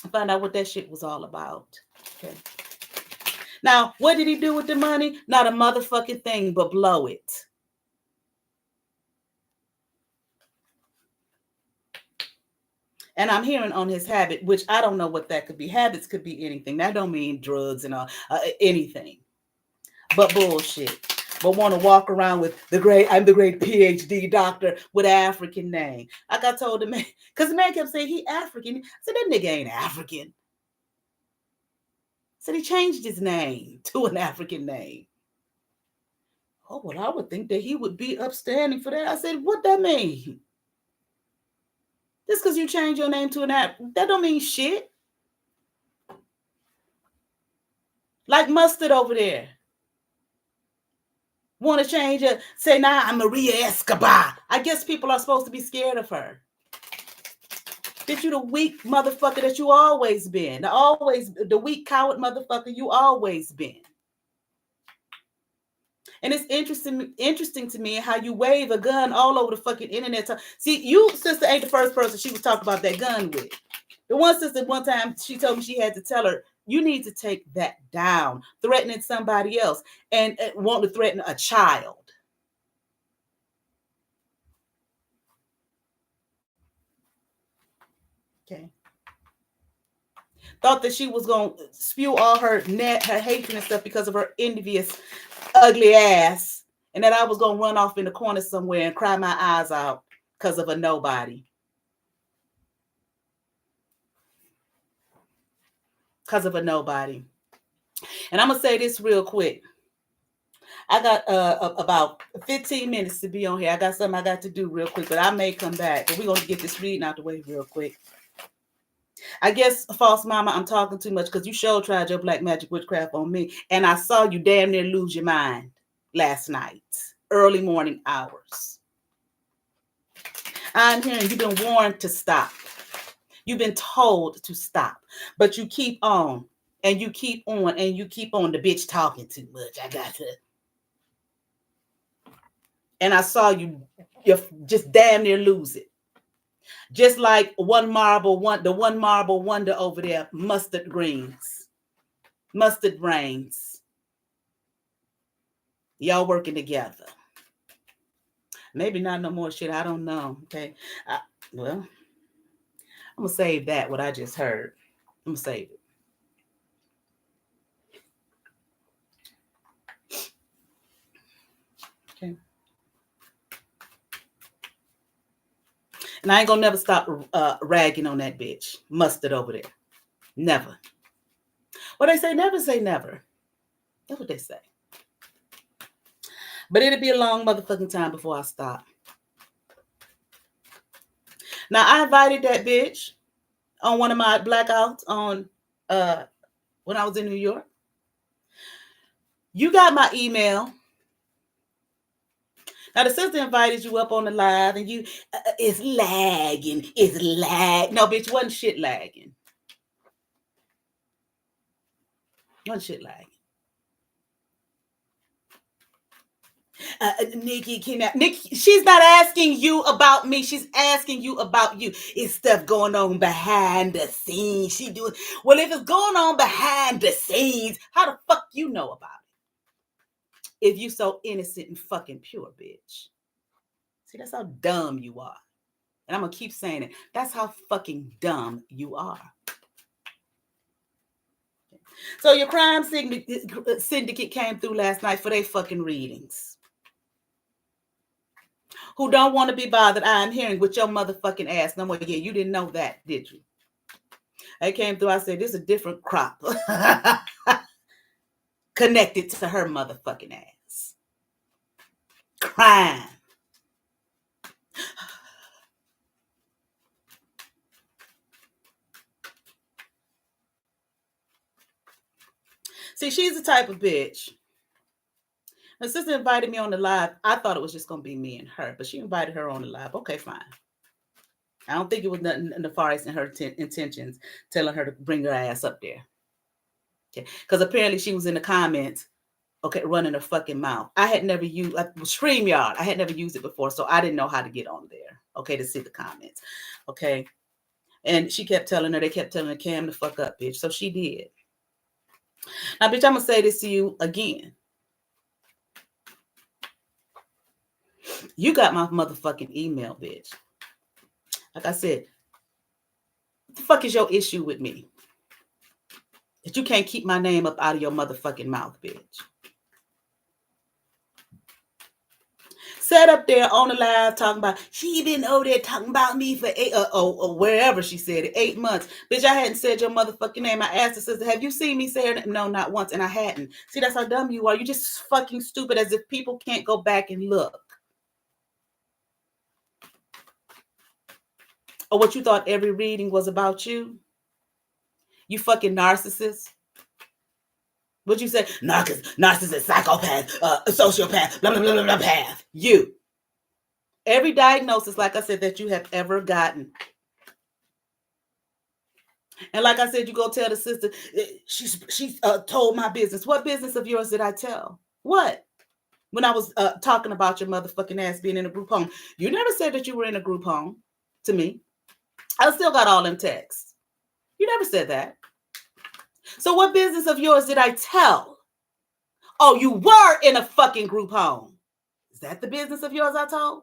and find out what that shit was all about. Okay. Now, what did he do with the money? Not a motherfucking thing, but blow it. And I'm hearing on his habit, which I don't know what that could be. Habits could be anything. That don't mean drugs and anything. But bullshit. But want to walk around with I'm the great PhD doctor with an African name. Like I told the man, because the man kept saying he African. I said, that nigga ain't African. So he changed his name to an African name. Oh, well, I would think that he would be upstanding for that. I said, what that mean? Just because you change your name to an app, that don't mean shit. Like Mustard over there. Want to change it? Say, nah, I'm Maria Escobar. I guess people are supposed to be scared of her. Bitch, you the weak motherfucker that you always been. The weak coward motherfucker you always been. And it's interesting to me how you wave a gun all over the fucking internet. See, you, sister, ain't the first person she was talking about that gun with. The one sister, one time, she told me she had to tell her, you need to take that down, threatening somebody else and want to threaten a child. Okay. Thought that she was going to spew all her hatred and stuff because of her envious, ugly ass. And that I was going to run off in the corner somewhere and cry my eyes out because of a nobody. Because of a nobody. And I'm going to say this real quick. I got about 15 minutes to be on here. I got something I got to do real quick, but I may come back. But we're going to get this reading out the way real quick. I guess, false mama, I'm talking too much because you sure tried your black magic witchcraft on me. And I saw you damn near lose your mind last night, early morning hours. I'm hearing you've been warned to stop. You've been told to stop, but you keep on and you keep on and you keep on. The bitch talking too much. I got to. And I saw you just damn near lose it. Just like the one marble wonder over there, mustard brains. Y'all working together. Maybe not no more shit. I don't know. Okay. Well, I'm going to save that, what I just heard. I'm going to save it. Okay. And I ain't going to never stop ragging on that bitch. Mustard over there. Never. Well, they say never say never. That's what they say. But it'll be a long motherfucking time before I stop. Now, I invited that bitch on one of my blackouts on when I was in New York. You got my email. Now, the sister invited you up on the live and you, it's lagging. It's lag. No, bitch, wasn't shit lagging. Wasn't shit lagging. Nikki, she's not asking you about me. She's asking you about you. It's stuff going on behind the scenes. She doing, well, if it's going on behind the scenes, how the fuck you know about it? If you so innocent and fucking pure, bitch. See, that's how dumb you are. And I'm going to keep saying it. That's how fucking dumb you are. So your crime syndicate came through last night for their fucking readings. Who don't want to be bothered, I'm hearing, with your motherfucking ass no more. Yeah, you didn't know that, did you? I came through, I said, this is a different crop. Connected to her motherfucking ass. Crime. See, she's the type of bitch. Her sister invited me on the live. I thought it was just going to be me and her, but she invited her on the live. Okay, fine. I don't think it was nothing nefarious in her intentions telling her to bring her ass up there. Okay, because apparently she was in the comments, okay, running her fucking mouth. I had never used StreamYard. I had never used it before, so I didn't know how to get on there, okay, to see the comments, okay. And she kept telling her, they kept telling her, Cam, the fuck up, bitch. So she did. Now, bitch, I'm going to say this to you again. You got my motherfucking email, bitch. Like I said, what the fuck is your issue with me? That you can't keep my name up out of your motherfucking mouth, bitch. Sat up there on the live talking about, she been over there talking about me for wherever she said it, 8 months. Bitch, I hadn't said your motherfucking name. I asked her sister, have you seen me say her name? No, not once, and I hadn't. See, that's how dumb you are. You just fucking stupid, as if people can't go back and look. Or what you thought every reading was about you? You fucking narcissist. What'd you say? Narcissist, psychopath, sociopath, blah, blah, blah, blah, blah, path. You. Every diagnosis, like I said, that you have ever gotten. And like I said, you go tell the sister, she's told my business. What business of yours did I tell? What? When I was talking about your motherfucking ass being in a group home. You never said that you were in a group home to me. I still got all them texts. You never said that. So what business of yours did I tell? Oh, you were in a fucking group home. Is that the business of yours I told?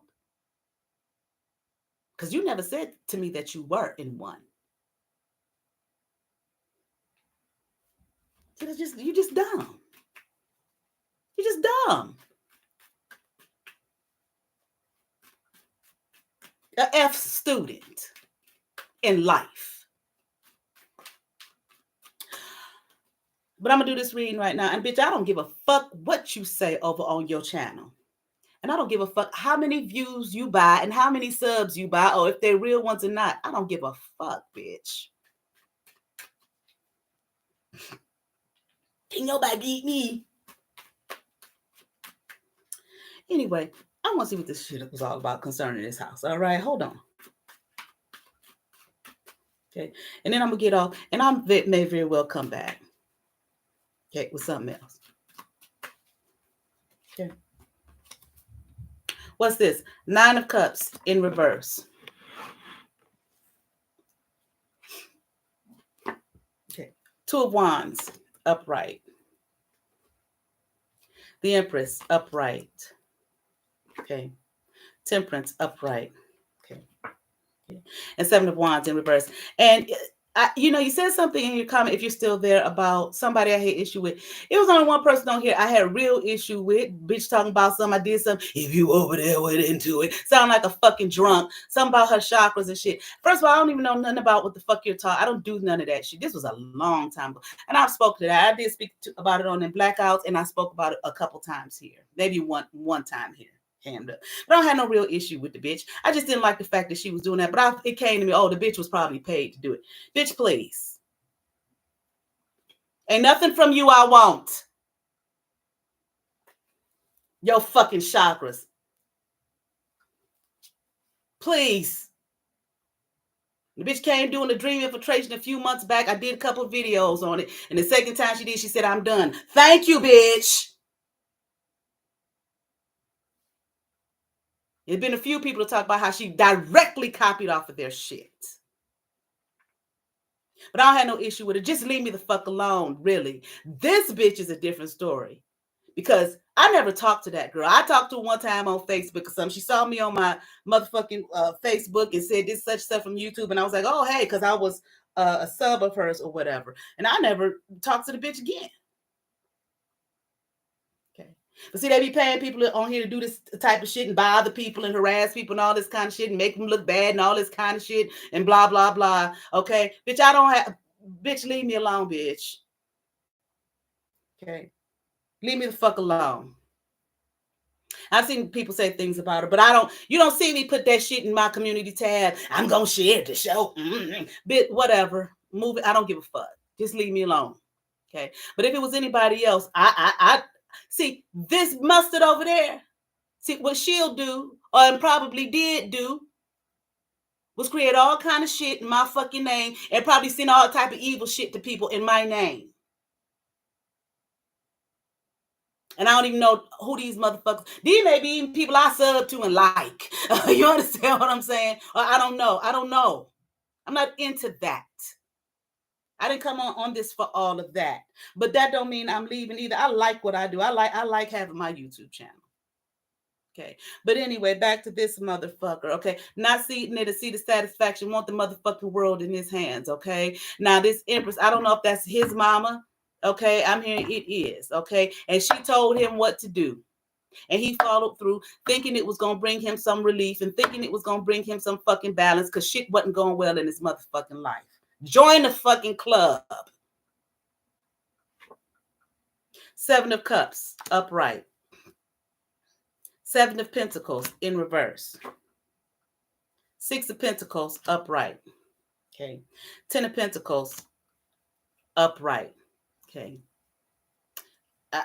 Because you never said to me that you were in one. You're just dumb. You're just dumb. An F student in life. But I'm going to do this reading right now. And bitch, I don't give a fuck what you say over on your channel. And I don't give a fuck how many views you buy and how many subs you buy, or if they're real ones or not. I don't give a fuck, bitch. Can nobody beat me? Anyway, I want to see what this shit was all about concerning this house. All right, hold on. Okay, and then I'm going to get off, and I may very well come back. Okay, with something else. Okay. What's this? 9 of Cups in reverse. Okay. 2 of Wands, upright. The Empress, upright. Okay. Temperance, upright. Okay. And 7 of Wands in reverse. And you said something in your comment, if you're still there, about somebody I had issue with. It was only one person on here I had a real issue with. Bitch talking about something I did something. If you over there went into it. Sound like a fucking drunk. Something about her chakras and shit. First of all, I don't even know nothing about what the fuck you're talking. I don't do none of that shit. This was a long time ago. And I've spoken to that. I did speak about it on them blackouts, and I spoke about it a couple times here. Maybe one time here. Hand up. But I don't have no real issue with the bitch. I just didn't like the fact that she was doing that. But it came to me, oh, the bitch was probably paid to do it. Bitch, please. Ain't nothing from you I want. Your fucking chakras. Please. The bitch came doing the dream infiltration a few months back. I did a couple of videos on it. And the second time she did, she said, I'm done. Thank you, bitch. There's been a few people to talk about how she directly copied off of their shit. But I don't have no issue with it. Just leave me the fuck alone, really. This bitch is a different story. Because I never talked to that girl. I talked to her one time on Facebook or something. She saw me on my motherfucking Facebook and said this such stuff from YouTube. And I was like, oh, hey, because I was a sub of hers or whatever. And I never talked to the bitch again. But see, they be paying people on here to do this type of shit and bother people and harass people and all this kind of shit and make them look bad and all this kind of shit and blah, blah, blah. Okay? Bitch, I don't have... Bitch, leave me alone, bitch. Okay? Leave me the fuck alone. I've seen people say things about her, but you don't see me put that shit in my community tab. I'm going to share the show. Bitch, whatever. Move it. I don't give a fuck. Just leave me alone. Okay. But if it was anybody else, I see this mustard over there. See what she'll do, or probably did do, was create all kind of shit in my fucking name and probably send all type of evil shit to people in my name. And I don't even know who these motherfuckers. These may be even people I sub to and like. You understand what I'm saying? Or I don't know. I don't know. I'm not into that. I didn't come on this for all of that. But that don't mean I'm leaving either. I like what I do. I like having my YouTube channel. Okay. But anyway, back to this motherfucker. Okay. Not seeing it to see the satisfaction, want the motherfucking world in his hands. Okay. Now, this Empress, I don't know if that's his mama. Okay. I'm hearing it is. Okay. And she told him what to do. And he followed through, thinking it was going to bring him some relief and thinking it was going to bring him some fucking balance because shit wasn't going well in his motherfucking life. Join the fucking club. Seven of Cups, upright. Seven of Pentacles in reverse. Six of Pentacles, upright. Okay. 10 of Pentacles, upright. Okay.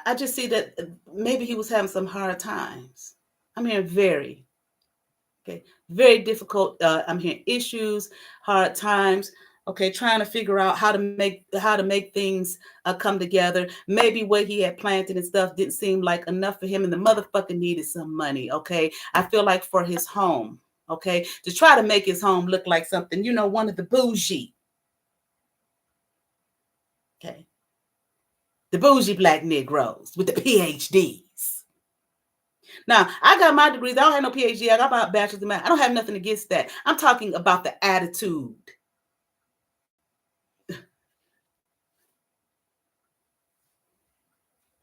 I just see that maybe he was having some hard times. I'm hearing very, okay, very difficult. I'm hearing issues, hard times. Okay, trying to figure out how to make things come together. Maybe what he had planted and stuff didn't seem like enough for him, and the motherfucker needed some money. Okay, I feel like for his home. Okay, to try to make his home look like something, you know, one of the bougie. Okay, the bougie black Negroes with the PhDs. Now, I got my degrees. I don't have no PhD. I got my bachelor's in math. I don't have nothing against that. I'm talking about the attitude.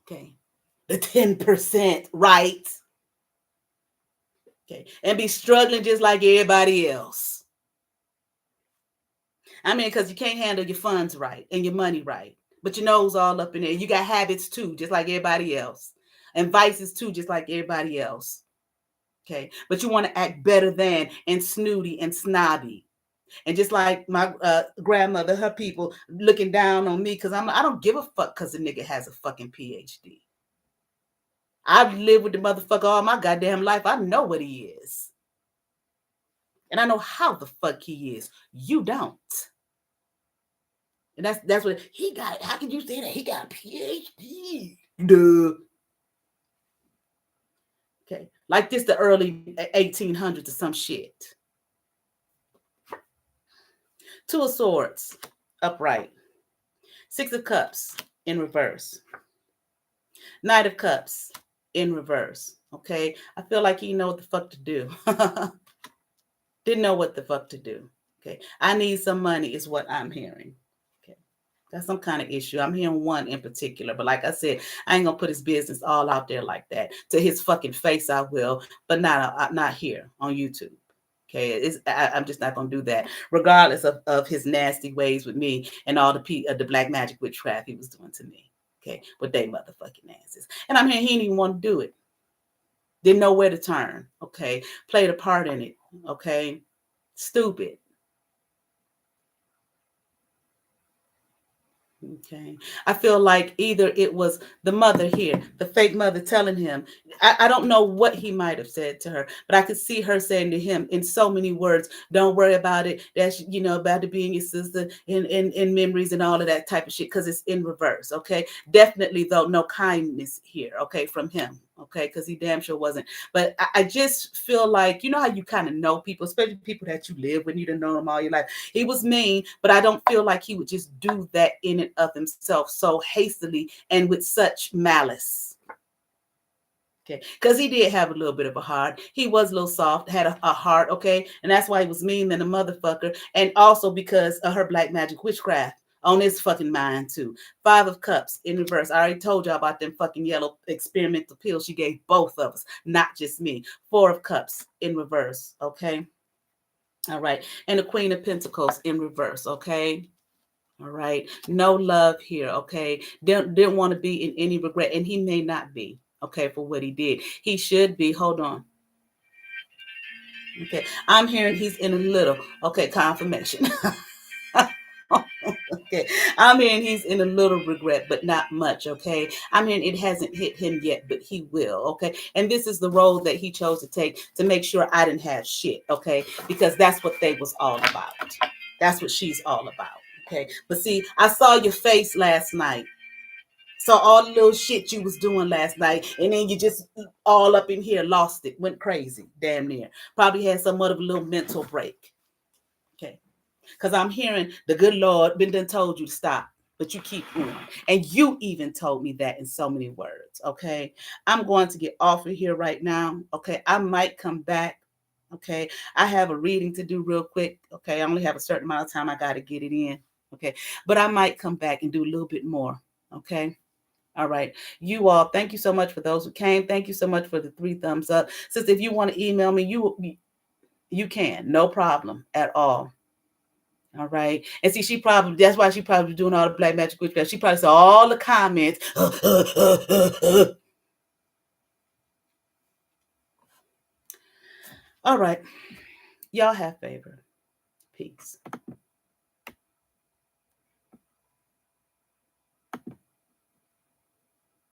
Okay. The 10%, right? Okay. And be struggling just like everybody else. I mean, because you can't handle your funds right and your money right. But your nose all up in there. You got habits too, just like everybody else. And vices too, just like everybody else. Okay. But you want to act better than and snooty and snobby. And just like my grandmother, her people looking down on me because I don't give a fuck because the nigga has a fucking PhD. I've lived with the motherfucker all my goddamn life. I know what he is. And I know how the fuck he is. You don't. And that's what he got. How can you say that? He got a PhD. Duh. Okay. Like this, the early 1800s or some shit. Two of Swords, upright. Six of Cups, in reverse. Knight of Cups, in reverse. Okay. I feel like he know what the fuck to do. Didn't know what the fuck to do. Okay. I need some money is what I'm hearing. Okay. That's some kind of issue. I'm hearing one in particular. But like I said, I ain't going to put his business all out there like that. To his fucking face, I will. But not here on YouTube. Okay, I'm just not going to do that, regardless of his nasty ways with me and all the black magic witchcraft he was doing to me. Okay, but they motherfucking asses. And I'm hearing he didn't even want to do it. Didn't know where to turn. Okay, played a part in it. Okay, stupid. Okay. I feel like either it was the mother here, the fake mother telling him, I don't know what he might have said to her, but I could see her saying to him in so many words, don't worry about it. That's, you know, about it being your sister in memories and all of that type of shit, because it's in reverse. Okay. Definitely, though, no kindness here. Okay. From him. Okay. Because he damn sure wasn't. But I just feel like, you know how you kind of know people, especially people that you live with, you don't know them all your life. He was mean, but I don't feel like he would just do that in and of himself so hastily and with such malice. Okay, because he did have a little bit of a heart. He was a little soft, had a heart, okay? And that's why he was mean than a motherfucker. And also because of her black magic witchcraft on his fucking mind too. Five of Cups in reverse. I already told y'all about them fucking yellow experimental pills she gave both of us, not just me. Four of Cups in reverse, okay? All right. And the Queen of Pentacles in reverse, okay? All right. No love here, okay? Didn't want to be in any regret, and he may not be, okay, for what he did. He should be. Hold on. Okay. I'm hearing he's in a little, okay, confirmation. Okay. I mean, he's in a little regret, but not much. Okay. I mean, it hasn't hit him yet, but he will. Okay. And this is the road that he chose to take to make sure I didn't have shit. Okay. Because that's what they was all about. That's what she's all about. Okay. But see, I saw your face last night. Saw all the little shit you was doing last night, and then you just all up in here lost it, went crazy, damn near. Probably had some other little mental break. Okay. Because I'm hearing the good Lord been done told you to stop, but you keep going. And you even told me that in so many words. Okay. I'm going to get off of here right now. Okay. I might come back. Okay. I have a reading to do real quick. Okay. I only have a certain amount of time. I got to get it in. Okay. But I might come back and do a little bit more. Okay. All right. You all, thank you so much for those who came. Thank you so much for the 3 thumbs up. Sister, if you want to email me, you can. No problem at all. All right. And see, that's why she probably doing all the black magic witchcraft. She probably saw all the comments. All right. Y'all have favor. Peace.